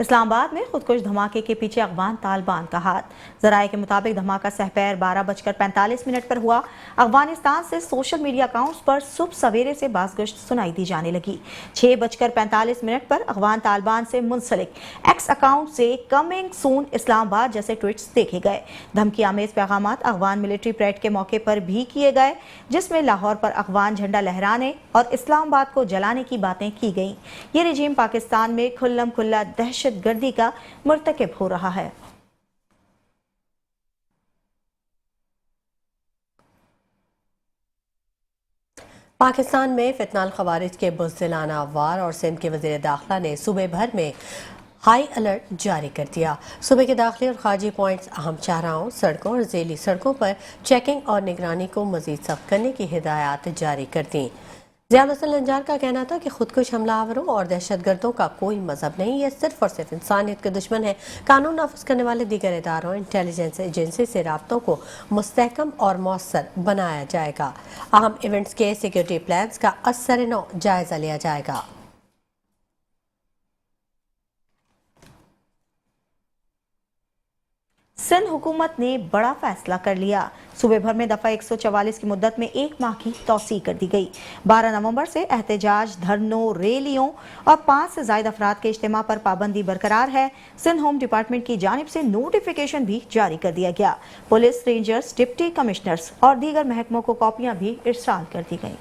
इस्लामाबाद में खुदकुश धमाके के पीछे अफगान तालिबान का हाथ। जराये के मुताबिक धमाका सहपैर 12:45 पर हुआ। अफगानिस्तान से सोशल मीडिया अकाउंट्स पर सुबह सवेरे से बाज़गश्त सुनाई दी जाने लगी। 6:45 पर अफगान तालिबान से मुंसलिक एक्स अकाउंट से कमिंग सून इस्लामाबाद जैसे ट्वीट्स देखे गए। धमकी आमेज पैगाम अफगान मिलिट्री परेड के मौके पर भी किए गए, जिसमें लाहौर पर अफगान झंडा लहराने और इस्लामाबाद को जलाने की बातें की गईं। ये रिजीम पाकिस्तान में खुल्लम खुल्ला दहशतगर्दी का मुर्तकिब हो रहा है। पाकिस्तान में फितनाल खवारिज के बुज़दिलाना वार और सिंध के वज़ीर दाखिला ने सूबे भर में हाई अलर्ट जारी कर दिया। सूबे के दाखिली और खारजी पॉइंट्स, अहम शाहराहों, सड़कों और ज़ेली सड़कों पर चेकिंग और निगरानी को मज़ीद सख्त करने की हिदायत जारी कर दी। ज़ियाउल हसन लंजार का कहना था कि खुदकुश हमलावरों और दहशतगर्दों का कोई मजहब नहीं, ये सिर्फ और सिर्फ इंसानियत के दुश्मन है। कानून नाफिज करने वाले दीगर इदारों, इंटेलिजेंस एजेंसी से राब्तों को मुस्तहकम और मौसर बनाया जाएगा। अहम इवेंट्स के सिक्योरिटी प्लान्स का असर-ए-नौ जायजा लिया जाएगा। सिंध हुकूमत ने बड़ा फैसला कर लिया। सूबे भर में दफा 144 की मुद्दत में 1 माह की तौसीह कर दी गई। 12 नवंबर से एहतजाज, धरनों, रैलियों और 5 से ज्यादा अफराद के इज्तिमा पर पाबंदी बरकरार है। सिंध होम डिपार्टमेंट की जानिब से नोटिफिकेशन भी जारी कर दिया गया। पुलिस, रेंजर्स, डिप्टी कमिश्नर्स और दीगर महकमों को कॉपियां भी इरसाल कर दी गई।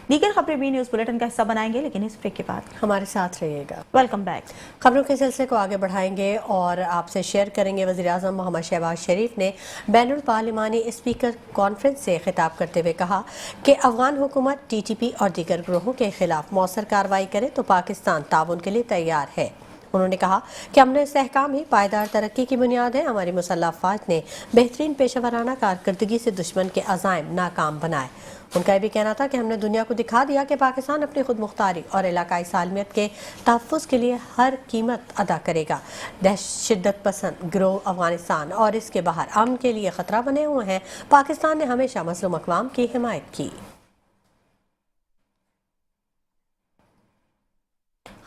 दीगर खबरें भी न्यूज़ बुलेटिन का हिस्सा बनाएंगे, लेकिन इस ब्रेक के बाद हमारे साथ रहिएगा। Welcome back. खबरों के सिलसिले को आगे बढ़ाएंगे और आपसे शेयर करेंगे। वज़ीर आज़म मोहम्मद शहबाज शरीफ ने बैनुल पार्लिमानी स्पीकर कॉन्फ्रेंस से खिताब करते हुए कहा कि अफगान हुकूमत TTP और दीगर ग्रोहों के खिलाफ मौसर कार्रवाई करे तो पाकिस्तान ताउन के लिए तैयार है। उन्होंने कहा कि अमन इस्तेहकाम ही पायदार तरक्की की बुनियाद है। हमारी मुसल्लह अफवाज ने बेहतरीन पेशेवराना कारकर्दगी से दुश्मन के अज़ाइम नाकाम बनाए। उनका यह भी कहना था कि हमने दुनिया को दिखा दिया कि पाकिस्तान अपनी खुद मुख्तारी और इलाकाई सालमियत के तहफ़्फ़ुज़ के लिए हर कीमत अदा करेगा। शिद्दत पसंद गिरोह अफगानिस्तान और इसके बाहर अमन के लिए ख़तरा बने हुए हैं। पाकिस्तान ने हमेशा मज़लूम अक़वाम की हिमायत की।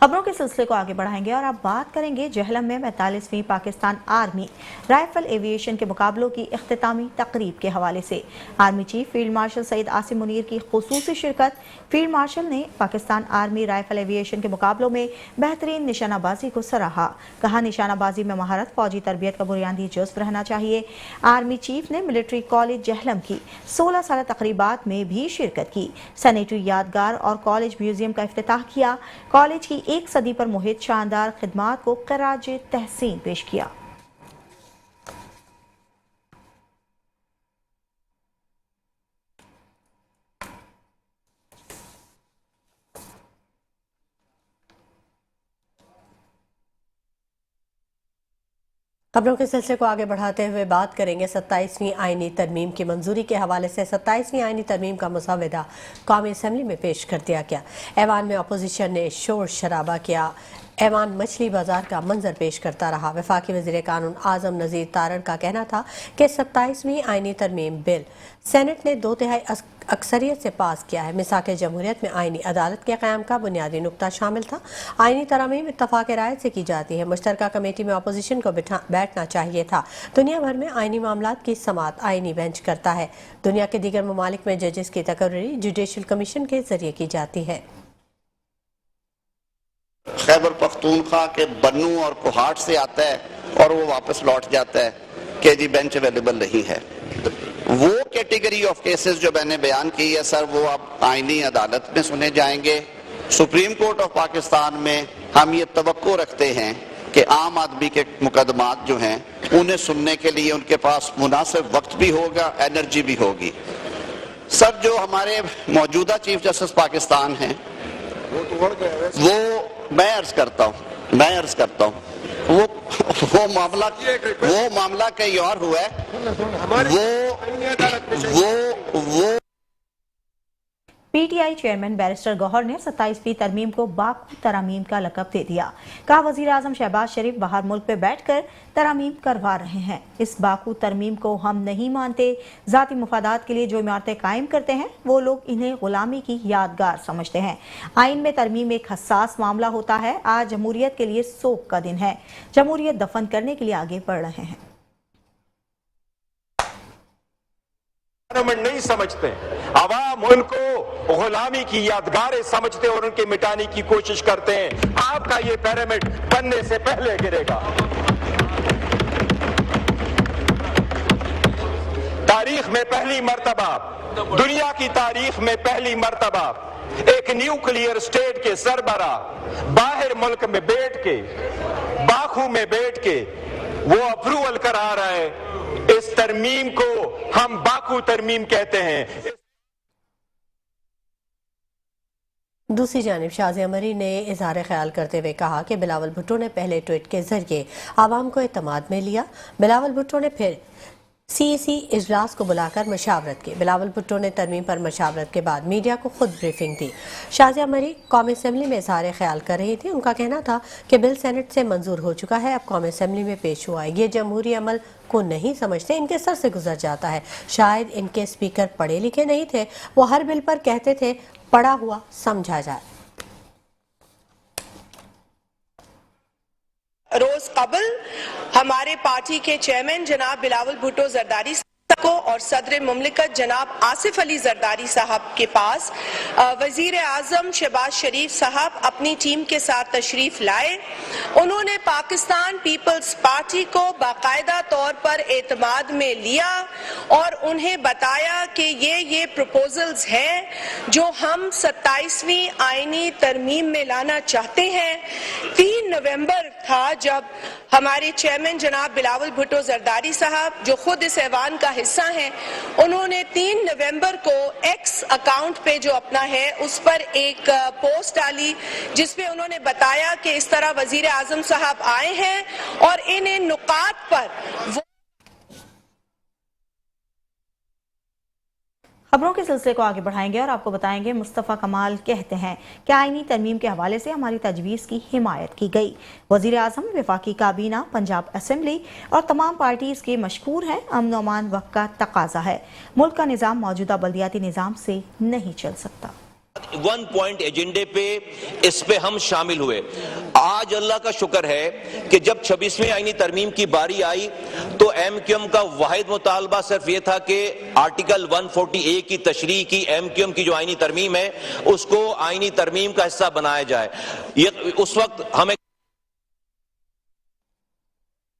खबरों के सिलसिले को आगे बढ़ाएंगे और अब बात करेंगे जहलम में 45वीं पाकिस्तान आर्मी राइफल एविएशन के मुकाबलों की इख्तितामी तकरीब के हवाले से army chief field marshal Syed Asim Munir की खुसूसी शिरकत। फील्ड मार्शल ने पाकिस्तान आर्मी राइफल एविएशन के मुकाबलों में बेहतरीन निशानाबाजी को सराहा। कहा, निशानाबाजी में महारत फौजी तरबियत का बुनियादी जुज़्व रहना चाहिए। आर्मी चीफ ने मिलिट्री कॉलेज जहलम की 16 साल तकरीबात में भी शिरकत की। सैनिटरी यादगार और कॉलेज म्यूजियम का इफ्तिताह किया। कॉलेज की एक सदी पर मुहित शानदार खिदमात को खराज तहसीन पेश किया। खबरों के सिलसिले को आगे बढ़ाते हुए बात करेंगे 27वीं आईनी तरमीम की मंजूरी के हवाले से। 27वीं आईनी तरमीम का मुसवदा कौमी असम्बली में पेश कर दिया गया। ऐवान में अपोजिशन ने शोर शराबा किया। ऐवान मछली बाजार का मंजर पेश करता रहा। वफाकी वज़ीर कानून आज़म नज़ीर तारड़ का कहना था कि 27वीं आईनी तरमीम बिल सेनेट ने 2/3 अक्सरियत से पास किया है। मिसाक जमहूरियत में आईनी अदालत के क़याम का बुनियादी नुकता शामिल था। आईनी तरमीम इत्तफ़ाक़ राय से की जाती है। मुश्तरका कमेटी में अपोजिशन को बैठना चाहिए था। दुनिया भर में आईनी मामलात की समाअत आईनी बेंच करता है। दुनिया के दीगर ममालिक में जजेस की तकर्री जुडिशल कमीशन के जरिए की जाती है। खैबर पख्तूनख्वा के बन्नू और कोहाट से आता है और वो वापस लौट जाता है कि जी बेंच अवेलेबल नहीं है। वो कैटेगरी ऑफ केसेस जो मैंने बयान की है सर, वो अब आईनी अदालत में सुने जाएंगे। सुप्रीम कोर्ट ऑफ पाकिस्तान में हम ये तवक्को रखते हैं कि आम आदमी के मुकदमात जो हैं उन्हें सुनने के लिए उनके पास मुनासिब वक्त भी होगा, एनर्जी भी होगी। सर, जो हमारे मौजूदा चीफ जस्टिस पाकिस्तान हैं वो मैं अर्ज करता हूँ वो मामला कहीं और हुआ है। वो पीटीआई चेयरमैन बैरिस्टर गौहर ने 27वीं तरमीम को बाकू तरामीम का लक़ब दे दिया। कहा, वज़ीर आज़म शहबाज शरीफ बाहर मुल्क पे बैठकर तरामीम करवा रहे हैं। इस बाकू तरमीम को हम नहीं मानते। ज़ाती मुफादात के लिए जो इमारतें कायम करते हैं वो लोग इन्हें गुलामी की यादगार समझते हैं। आइन में तरमीम एक हसास मामला होता है। आज जमहूरियत के लिए सोग का दिन है। जमहूरियत दफन करने के लिए आगे बढ़ रहे हैं। नहीं समझते, अवाम उनको गुलामी की यादगारें समझते और उनके मिटाने की कोशिश करते हैं। आपका ये पिरामिड बनने से पहले गिरेगा। तारीख में पहली मर्तबा, दुनिया की तारीख में पहली मर्तबा एक न्यूक्लियर स्टेट के सरबरा बाहर मुल्क में बैठ के, बाकू में बैठ के वो अप्रूवल करा रहा है। इस तरमीम को हम बाकू तरमीम कहते हैं। दूसरी जानिब शाज़िया मरी ने इज़हार ख्याल करते हुए कहा कि बिलावल भुट्टो ने पहले ट्वीट के जरिए आवाम को एतमाद में लिया। बिलावल भुट्टो ने फिर CEC इजलास को बुलाकर मशावरत की। बिलावल भुट्टो ने तरमीम पर मशावरत के बाद मीडिया को खुद ब्रीफिंग दी। शाज़िया मरी कौमी असम्बली में इज़हार ख्याल कर रही थी। उनका कहना था कि बिल सेनेट से मंजूर हो चुका है, अब कौमी असम्बली में पेश हुआ है। ये जमहूरी अमल को नहीं समझते, इनके सर से गुजर जाता है। शायद इनके स्पीकर पढ़े लिखे नहीं थे। वो हर बिल पर कहते थे पढ़ा हुआ समझा जाए। रोज कबल हमारे पार्टी के चेयरमैन जनाब बिलावल भुट्टो जरदारी को और सदर मुमलिकत जनाब आसिफ अली जरदारी साहब के पास वजीर आजम शहबाज शरीफ साहब अपनी टीम के साथ तशरीफ लाए। उन्होंने पाकिस्तान पीपल्स पार्टी को बाकायदा तौर पर एतमाद में लिया और उन्हें बताया कि ये प्रपोजल्स हैं जो हम 27वीं आईनी तरमीम में लाना चाहते हैं। 3 नवंबर था जब हमारे चेयरमैन जनाब बिलावल भुट्टो जरदारी साहब, जो खुद इस ऐवान का हिस्सा हैं, उन्होंने 3 नवंबर को एक्स अकाउंट पे जो अपना है उस पर एक पोस्ट डाली जिसपे उन्होंने बताया कि इस तरह वजीर आजम साहब आए हैं और इन नुकात पर वो खबरों के सिलसिले को आगे बढ़ाएंगे और आपको बताएंगे मुस्तफ़ा कमाल कहते हैं कि आईनी तरमीम के हवाले से हमारी तजवीज़ की हिमायत की गई। वज़ीर आज़म, वफाकी काबीना, पंजाब असम्बली और तमाम पार्टीज़ के मशकूर हैं। अमन व अमान वक्त का तकाजा है। मुल्क का निज़ाम मौजूदा बल्दियाती निज़ाम से नहीं चल सकता। 1 पॉइंट एजेंडे पे इस पे हम शामिल हुए। आज अल्लाह का शुक्र है कि जब 26वें आईनी तरमीम की बारी आई तो एमक्यूएम का वाहिद मुतालबा सिर्फ ये था कि आर्टिकल 140A की तशरीह की एमक्यूएम की जो आईनी तरमीम है उसको आईनी तरमीम का हिस्सा बनाया जाए। ये उस वक्त हमें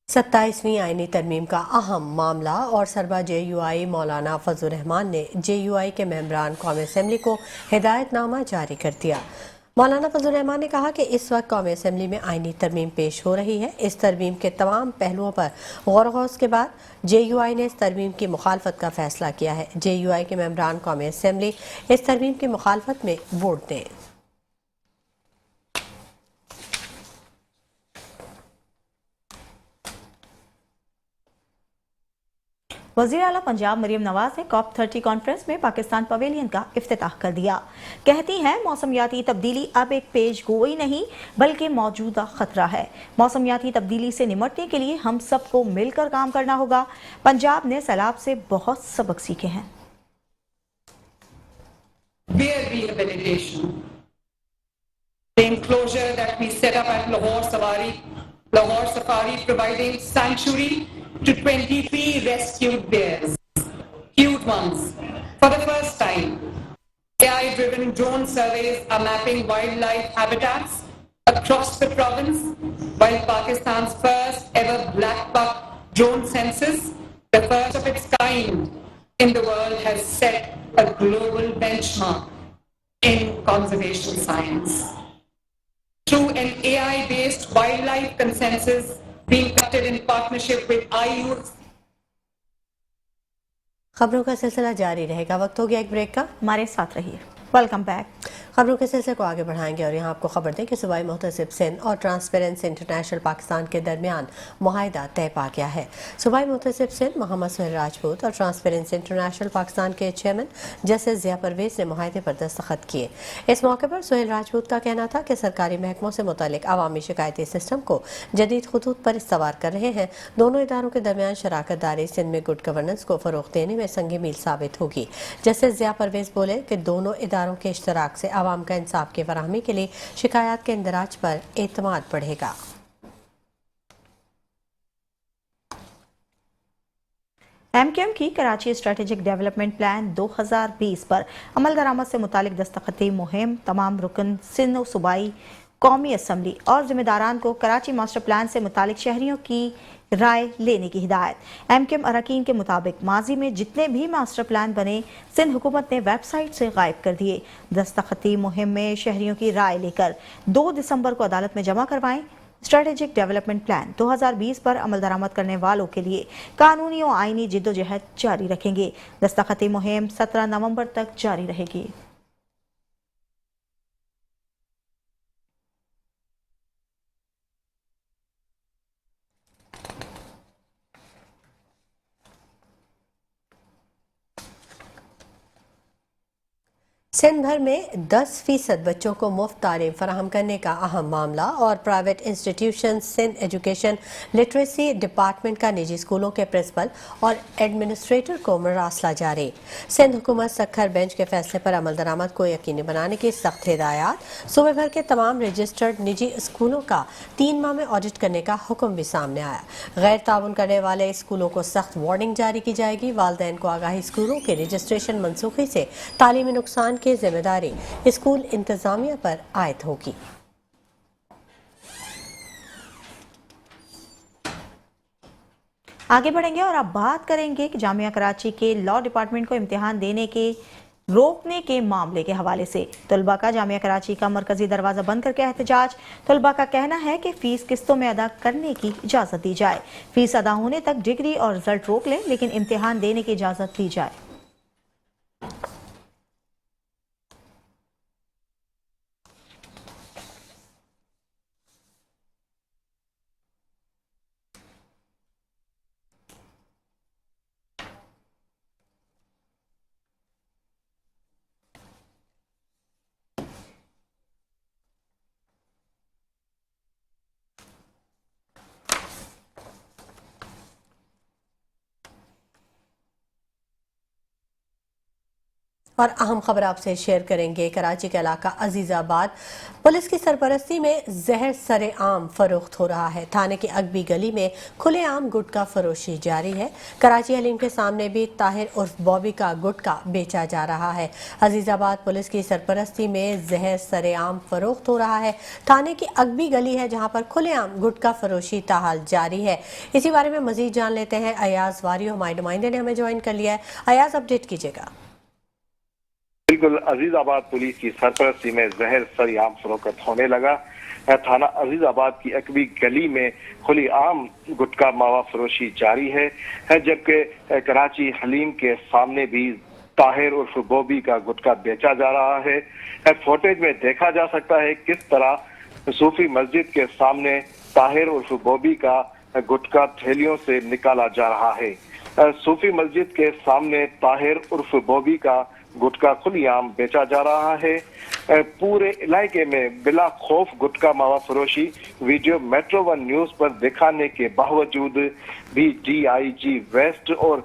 27वीं आईनी तरमीम का अहम मामला और सरबा JUI मौलाना फजलुर रहमान ने JUI के मेंबरान कौमी असेंबली को हिदायतनामा जारी कर दिया। मौलाना फजलुर रहमान ने कहा कि इस वक्त कौमी असेंबली में आईनी तरमीम पेश हो रही है। इस तरमीम के तमाम पहलुओं पर गौर गौस के बाद JUI ने इस तरमीम की मुखालफत का फैसला किया है। JUI के मेंबरान कौमी असेंबली इस तरमीम की मुखालफत में वोट दें। वज़ीर आला पंजाब मरियम नवाज ने COP30 कॉन्फ्रेंस में पाकिस्तान पवेलियन का इफ्तिताह कर दिया। कहती हैं मौसमियाती तब्दीली अब एक पेश गोई नहीं बल्कि मौजूदा खतरा है। मौसमियाती तब्दीली से निपटने के लिए हम सबको मिलकर काम करना होगा। पंजाब ने सैलाब से बहुत सबक सीखे हैं। The enclosure that we set up at Lahore Safari, providing sanctuary to 23 rescued bears, cute ones. For the first time, AI-driven drone surveys are mapping wildlife habitats across the province, while Pakistan's first ever black buck drone census, the first of its kind in the world, has set a global benchmark in conservation science. Through an AI-based wildlife consensus being crafted in partnership with IU's। खबरों का सिलसिला जारी रहेगा। वक्त हो गया एक break का, हमारे साथ रहिए। Welcome back. खबरों के सिलसिले को आगे बढ़ाएंगे और यहाँ आपको खबर दें कि सूबाई मुहतसिब सिंध और ट्रांसपेरेंसी इंटरनेशनल पाकिस्तान के दरमियान मुआहिदा तय पा गया है। सूबाई मुहतसिब सिंध मोहम्मद सुहेल राजपूत और ट्रांसपेरेंसी इंटरनेशनल पाकिस्तान के चेयरमैन जस्टिस ज़िया परवेज ने मुआहिदे पर दस्तखत किए। इस मौके पर सुहेल राजपूत का कहना था कि सरकारी महकमों से मुतल्लिक अवामी शिकायती सिस्टम को जदीद खतूत पर इस्तवार कर रहे हैं। दोनों इदारों के दरमियान शराकत दारी सिंध में गुड गवर्नेंस को फ़रोग़ देने में संग मील साबित होगी। जस्टिस ज़िया परवेज बोले कि दोनों इदारों के इश्तराक से आवाम का इंसाफ की फराहमी के लिए शिकायत के इंदराज पर एतमाद बढ़ेगा। एमक्यूएम की कराची स्ट्रेटेजिक डेवलपमेंट प्लान 2020 पर अमल दरामद से मुतालिक दस्तखती मुहिम तमाम रुकन सिंध सूबाई कौमी असम्बली और जिम्मेदारान को कराची मास्टर प्लान से मुतालिक शहरियों की राय लेने की हिदायत। एमक्यूएम अरकान के मुताबिक माजी में जितने भी मास्टर प्लान बने सिंध हुकूमत ने वेबसाइट से गायब कर दिए। दस्तखती मुहिम में शहरियों की राय लेकर 2 दिसंबर को अदालत में जमा करवाएं। स्ट्रेटेजिक डेवलपमेंट प्लान 2020 पर अमल दरामद करने वालों के लिए कानूनी और आईनी जिद्दोजहद जारी रखेंगे। दस्तखती मुहिम 17 नवंबर तक जारी रहेगी। सिंध भर में 10% बच्चों को मुफ्त तालीम फराहम करने का अहम मामला और private institution Sindh education literacy department का निजी स्कूलों के प्रिंसिपल और एडमिनिस्ट्रेटर को मरासला जारी। सिंध हुकूमत सखर बेंच के फैसले पर अमल दरामद को यकीनी बनाने की सख्त हिदायत। सूबे भर के तमाम रजिस्टर्ड निजी स्कूलों का 3 माह में ऑडिट करने का हुक्म भी सामने आया। गैर ताउन करने वाले स्कूलों को सख्त वार्निंग जारी की जाएगी। वालिदैन को आगाही स्कूलों के रजिस्ट्रेशन मनसूखी से तालीमी नुकसान की जिम्मेदारी स्कूल इंतजामिया पर आयद होगी। आगे बढ़ेंगे और अब बात करेंगे कि जामिया कराची के लॉ डिपार्टमेंट को इम्तिहान देने के रोकने के मामले के हवाले से तलबा का जामिया कराची का मरकजी दरवाजा बंद करके एहतजाज। तलबा का कहना है कि फीस किस्तों में अदा करने की इजाजत दी जाए। फीस अदा होने तक डिग्री और रिजल्ट रोक लें लेकिन इम्तिहान देने की इजाजत दी जाए। और अहम खबर आपसे शेयर करेंगे। कराची के इलाका अजीजाबाद पुलिस की सरपरस्ती में जहर सरेआम फरोख्त हो रहा है। थाने की अगबी गली में खुलेआम गुटखा फरोशी जारी है। कराची हलीम के सामने भी ताहिर उर्फ बॉबी का गुटखा बेचा जा रहा है। अजीजाबाद पुलिस की सरपरस्ती में जहर सरेआम फरोख्त हो रहा है। थाने की अगबी गली है जहां पर खुलेआम गुटखा फरोशी ताहाल जारी है। इसी बारे में मजीद जान लेते हैं। अयाज वारियो हमारे नुमाइंदे ने हमें ज्वाइन कर लिया है। अयाज, अपडेट कीजिएगा। बिल्कुल, अजीजाबाद पुलिस की सरपरस्ती में जहर सरेआम फरोख्त होने लगा। थाना अजीजाबाद की अकबी गली में खुली आम गुटखा मावा फरोशी जारी है, जबकि कराची हलीम के सामने भी ताहिर उर्फ बॉबी का गुटखा बेचा जा रहा है। फुटेज में देखा जा सकता है किस तरह सूफी मस्जिद के सामने ताहिर उर्फ बॉबी का गुटखा थैलियों से निकाला जा रहा है। सूफी मस्जिद के सामने ताहिर उर्फ बॉबी का गुटखा खुलेआम बेचा जा रहा है। पूरे इलाके में बिला खौफ गुटखा मावा फरोशी वीडियो मेट्रो वन न्यूज पर दिखाने के बावजूद भी DIG वेस्ट और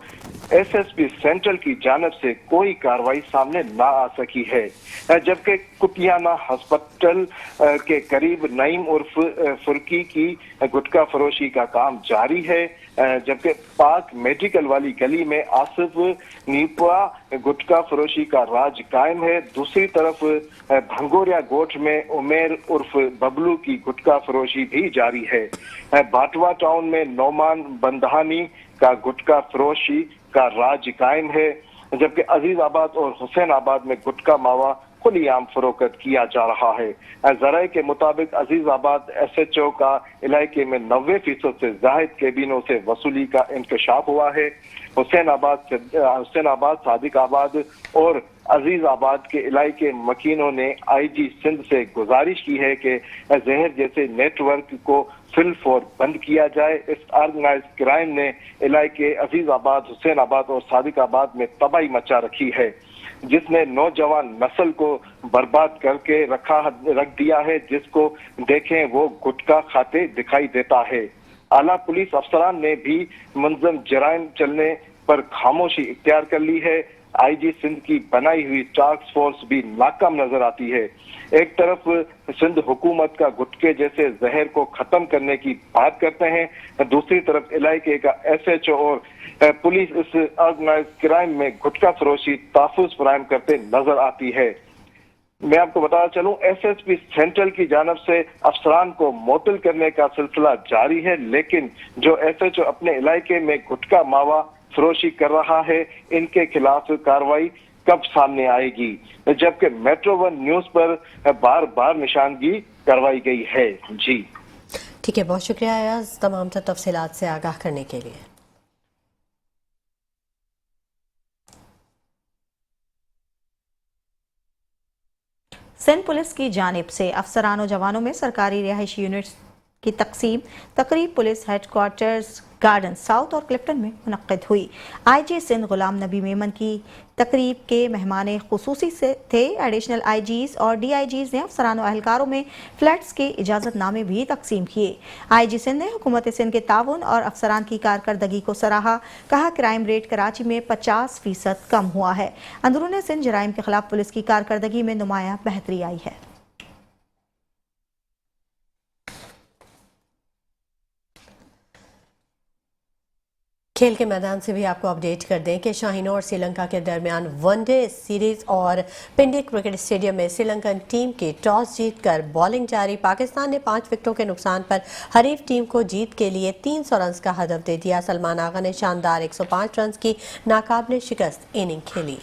SSP सेंट्रल की जानब से कोई कार्रवाई सामने ना आ सकी है, जबकि कुतियाना हॉस्पिटल के करीब नईम उर्फ फुरकी की गुटखा फरोशी का काम जारी है, जबकि पाक मेडिकल वाली गली में आसिफ नीपा गुटखा फरोशी का राज कायम है। दूसरी तरफ भंगोरिया गोठ में उमेर उर्फ बबलू की गुटखा फरोशी भी जारी है। बाटवा टाउन में नौमान बंदहानी का गुटखा फरोशी का राज कायम है, जबकि अजीजाबाद और हुसैनाबाद में गुटखा मावा खुलेआम फरोख्त किया जा रहा है। जराये के मुताबिक अजीजाबाद SHO का इलाके में 90% से जायद केबिनों से वसूली का इंकशाफ हुआ है। हुसैनाबाद, सादिकाबाद और अजीजाबाद के इलाके मकीनों ने IG सिंध से गुजारिश की है कि जहर जैसे नेटवर्क को फिल फॉर बंद किया जाए। इस ऑर्गेनाइज क्राइम ने इलाके अजीजाबाद, हुसैनाबाद और सादिकाबाद में तबाही मचा रखी है, जिसने नौजवान नस्ल को बर्बाद करके रख दिया है। जिसको देखें वो गुटखा खाते दिखाई देता है। आला पुलिस अफसरान ने भी मुंजम जराइम चलने पर खामोशी इख्तियार कर ली है। IG सिंध की बनाई हुई टास्क फोर्स भी नाकाम नजर आती है। एक तरफ सिंध हुकूमत का गुटखे जैसे जहर को खत्म करने की बात करते हैं, दूसरी तरफ इलाके का SHO और पुलिस इस ऑर्गेनाइज क्राइम में गुटखा फरोशी तहफ़्फ़ुज़ फराहम करते नजर आती है। मैं आपको बताना चलूं, SSP सेंट्रल की जानब से अफसरान को मोतल करने का सिलसिला जारी है, लेकिन जो SHO अपने इलाके में गुटखा मावा फरोशी कर रहा है, इनके खिलाफ कार्रवाई कब सामने आएगी, जबकि मेट्रो वन न्यूज पर बार बार निशानगी करवाई गई है। जी ठीक है, बहुत शुक्रिया अयाज तमाम तफसीलात से आगाह करने के लिए। सिंध पुलिस की जानिब से अफसरान और जवानों में सरकारी रिहायशी यूनिट्स की तकसीम तकरीब पुलिस हेडक्वार्टर्स गार्डन साउथ और क्लिफ्टन में मुनक्किद हुई। IG सिंध गुलाम नबी मेमन की तकरीब के मेहमान खुसूसी से थे। एडिशनल IGs और DIGs ने अफसरान और अहलकारों में फ्लैट्स के इजाज़तनामे भी तकसीम किए। IG सिंध ने हुकूमत सिंध के ताउन और अफसरान की कारकर्दगी को सराहा। कहा क्राइम रेट कराची में 50% कम हुआ है। अंदरून सिंध जराइम के खिलाफ पुलिस की कारकर्दगी में नुमाया बेहतरी आई है। खेल के मैदान से भी आपको अपडेट कर दें कि शाहीनों और श्रीलंका के दरमियान वनडे सीरीज और पिंडी क्रिकेट स्टेडियम में श्रीलंकन टीम की टॉस जीतकर बॉलिंग जारी। पाकिस्तान ने 5 विकेटों के नुकसान पर हरीफ टीम को जीत के लिए 300 रन का हदफ दे दिया। सलमान आगा ने शानदार 105 रन की नाकाबिले शिकस्त इनिंग खेली।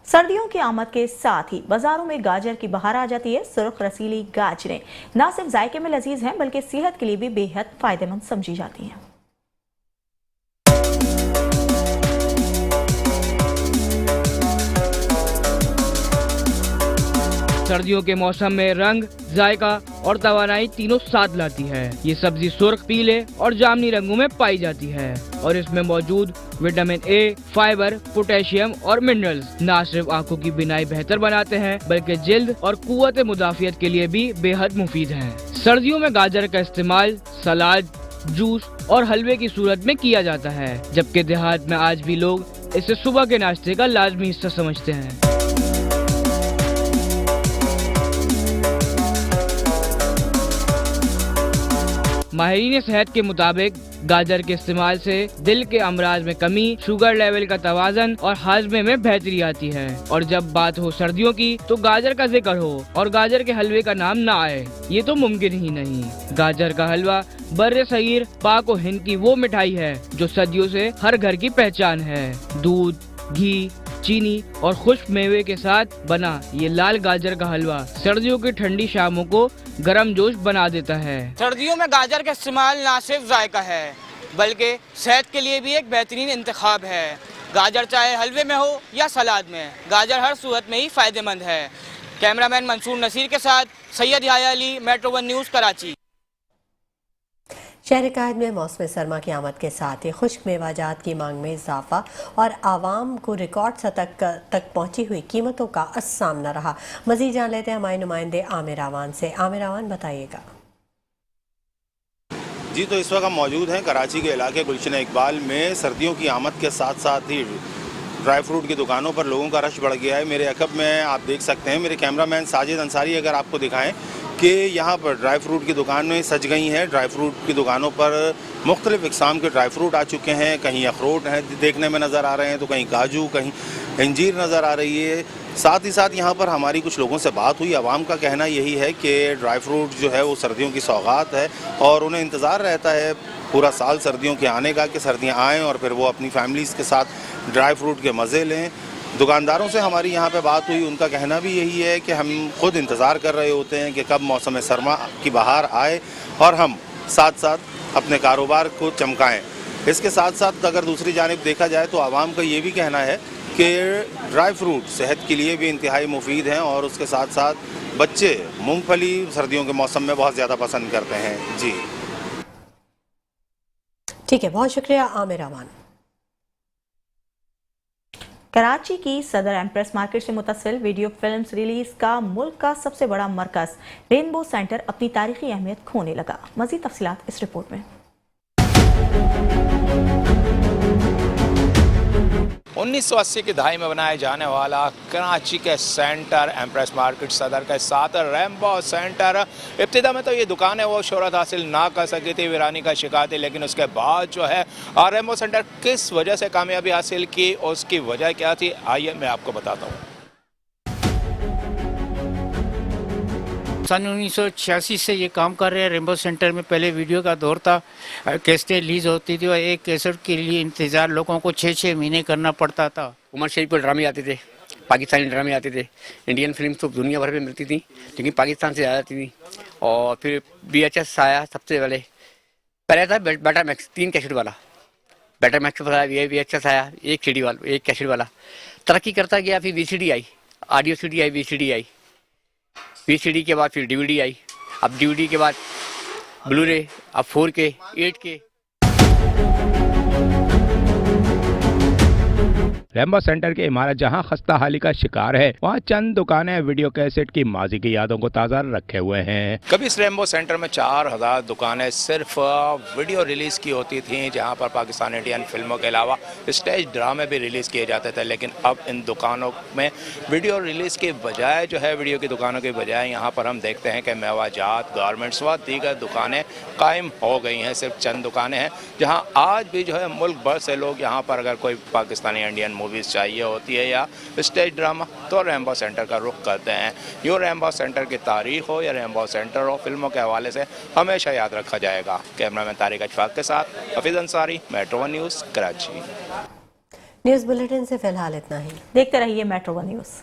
सर्दियों की आमद के साथ ही बाजारों में गाजर की बहार आ जाती है। सुर्ख रसीली गाजरें न सिर्फ जायके में लजीज हैं बल्कि सेहत के लिए भी बेहद फायदेमंद समझी जाती हैं। सर्दियों के मौसम में रंग, जायका और तवानाई तीनों साथ लाती है। ये सब्जी सुर्ख, पीले और जामनी रंगों में पाई जाती है और इसमें मौजूद विटामिन A, फाइबर, पोटेशियम और मिनरल्स न सिर्फ आंखों की बिनाई बेहतर बनाते हैं बल्कि जिल्द और कुव्वत मुदाफियत के लिए भी बेहद मुफीद हैं। सर्दियों में गाजर का इस्तेमाल सलाद, जूस और हलवे की सूरत में किया जाता है, जबकि देहात में आज भी लोग इसे सुबह के नाश्ते का लाजमी हिस्सा समझते हैं। माहिरीन सेहत के मुताबिक गाजर के इस्तेमाल से दिल के अमराज में कमी, शुगर लेवल का तवाज़न और हाजमे में बेहतरी आती है। और जब बात हो सर्दियों की तो गाजर का जिक्र हो और गाजर के हलवे का नाम ना आए, ये तो मुमकिन ही नहीं। गाजर का हलवा बर्रे सगीर पाक और हिंद की वो मिठाई है जो सदियों से हर घर की पहचान है। दूध, घी, चीनी और खुश्क मेवे के साथ बना ये लाल गाजर का हलवा सर्दियों की ठंडी शामों को गर्म जोश बना देता है। सर्दियों में गाजर का इस्तेमाल न सिर्फ जायका है बल्कि सेहत के लिए भी एक बेहतरीन इंतखाब है। गाजर चाहे हलवे में हो या सलाद में, गाजर हर सूरत में ही फायदेमंद है। कैमरामैन मंसूर नसीर के साथ सैयद याह्या अली, मेट्रो 1 न्यूज़, कराची। शहर कायद में मौसम सरमा की आमद के साथ ही खुश्क मेवाजात की मांग में इजाफा और आवाम को रिकॉर्ड सतह तक पहुंची हुई कीमतों का सामना रहा। मजीद जान लेते हैं हमारे नुमाइंदे आमिर आवान से। आमिर आवान, बताइएगा। जी, तो इस वक्त हम मौजूद हैं कराची के इलाके गुलशन इकबाल में। सर्दियों की आमद के साथ साथ ही ड्राई फ्रूट की दुकानों पर लोगों का रश बढ़ गया है। मेरे अकब में आप देख सकते हैं, मेरे कैमरामैन साजिद अंसारी अगर आपको दिखाएं कि यहाँ पर ड्राई फ्रूट की दुकानें सज गई हैं। ड्राई फ्रूट की दुकानों पर मुख्तलिफ़ इक़साम के ड्राई फ्रूट आ चुके हैं। कहीं अखरोट हैं देखने में नज़र आ रहे हैं, तो कहीं काजू, कहीं अंजीर नज़र आ रही है। साथ ही साथ यहाँ पर हमारी कुछ लोगों से बात हुई। आवाम का कहना यही है कि ड्राई फ्रूट जो है वो सर्दियों की सौगात है और उन्हें इंतज़ार रहता है पूरा साल सर्दियों के आने का कि सर्दियाँ आएँ और फिर वो अपनी फैमिलीज़ के साथ ड्राई फ्रूट के मज़े लें। दुकानदारों से हमारी यहाँ पे बात हुई, उनका कहना भी यही है कि हम खुद इंतज़ार कर रहे होते हैं कि कब मौसम सरमा की बहार आए और हम साथ साथ अपने कारोबार को चमकाएं। इसके साथ साथ अगर दूसरी जानिब देखा जाए तो आवाम का ये भी कहना है कि ड्राई फ्रूट सेहत के लिए भी इंतहाई मुफीद हैं और उसके साथ साथ बच्चे मूंगफली सर्दियों के मौसम में बहुत ज़्यादा पसंद करते हैं। जी ठीक है, बहुत शुक्रिया आमिर आवान। कराची की सदर एम्प्रेस मार्केट से मुतसिल वीडियो फिल्म्स रिलीज का मुल्क का सबसे बड़ा मरकज रेनबो सेंटर अपनी तारीखी अहमियत खोने लगा। मज़ीद तफसीलात इस रिपोर्ट में। 1980 की दहाई में बनाया जाने वाला कराची के सेंटर एम्प्रेस मार्केट सदर के साथ रेनबो सेंटर, इब्तिदा में तो ये दुकान है वो शोहरत हासिल ना कर सकी थी, वीरानी का शिकार थी, लेकिन उसके बाद जो है रेनबो सेंटर किस वजह से कामयाबी हासिल की, उसकी वजह क्या थी, आइए मैं आपको बताता हूँ। सन 1986 से ये काम कर रहे हैं रेनबो सेंटर में। पहले वीडियो का दौर था, कैसेटें रिलीज होती थी और एक कैसेट के लिए इंतज़ार लोगों को 6-6 महीने करना पड़ता था। उमर शरीफ पर ड्रामे आते थे, पाकिस्तानी ड्रामे आते थे। इंडियन फिल्म तो दुनिया भर में मिलती थी लेकिन पाकिस्तान से ज़्यादा आती थी। और फिर VHS आया सबसे पहले था बेटा मैक्स 3 कैसेट वाला, बेटा मैक्स वाला VHS आया, एक CD वाला, एक कैसेट वाला। तरक्की करता गया, फिर VCD आई, ऑडियो CD आई, VCD आई, VCD के बाद फिर DVD आई, अब DVD के बाद ब्लू-रे, अब 4K, 8K। रेनबो सेंटर की इमारत जहां खस्ता हाली का शिकार है, वहां चंद दुकानें वीडियो कैसेट की माजी की यादों को ताज़ा रखे हुए हैं। कभी इस रेनबो सेंटर में 4000 दुकानें सिर्फ वीडियो रिलीज की होती थी, जहां पर पाकिस्तानी इंडियन फिल्मों के अलावा स्टेज ड्रामे भी रिलीज किए जाते थे। लेकिन अब इन दुकानों में वीडियो रिलीज के बजाय जो है, वीडियो की दुकानों के बजाय यहाँ पर हम देखते हैं कि मेवाजात, गारमेंट्स व दीगर दुकानें कायम हो गई हैं। सिर्फ चंद दुकानें हैं जहाँ आज भी जो है मुल्क भर से लोग यहाँ पर अगर कोई पाकिस्तानी इंडियन मूवीज़ चाहिए होती है या स्टेज ड्रामा तो रेनबो सेंटर का रुख करते हैं। यूँ रेनबो सेंटर की तारीख हो या रेनबो सेंटर हो, फिल्मों के हवाले से हमेशा याद रखा जाएगा। कैमरामैन तारिक अशफाक के साथ Hafeez Ansari, metro 1 news, Karachi. News bulletin से फिलहाल इतना ही। देखते रहिए मेट्रो 1 न्यूज़।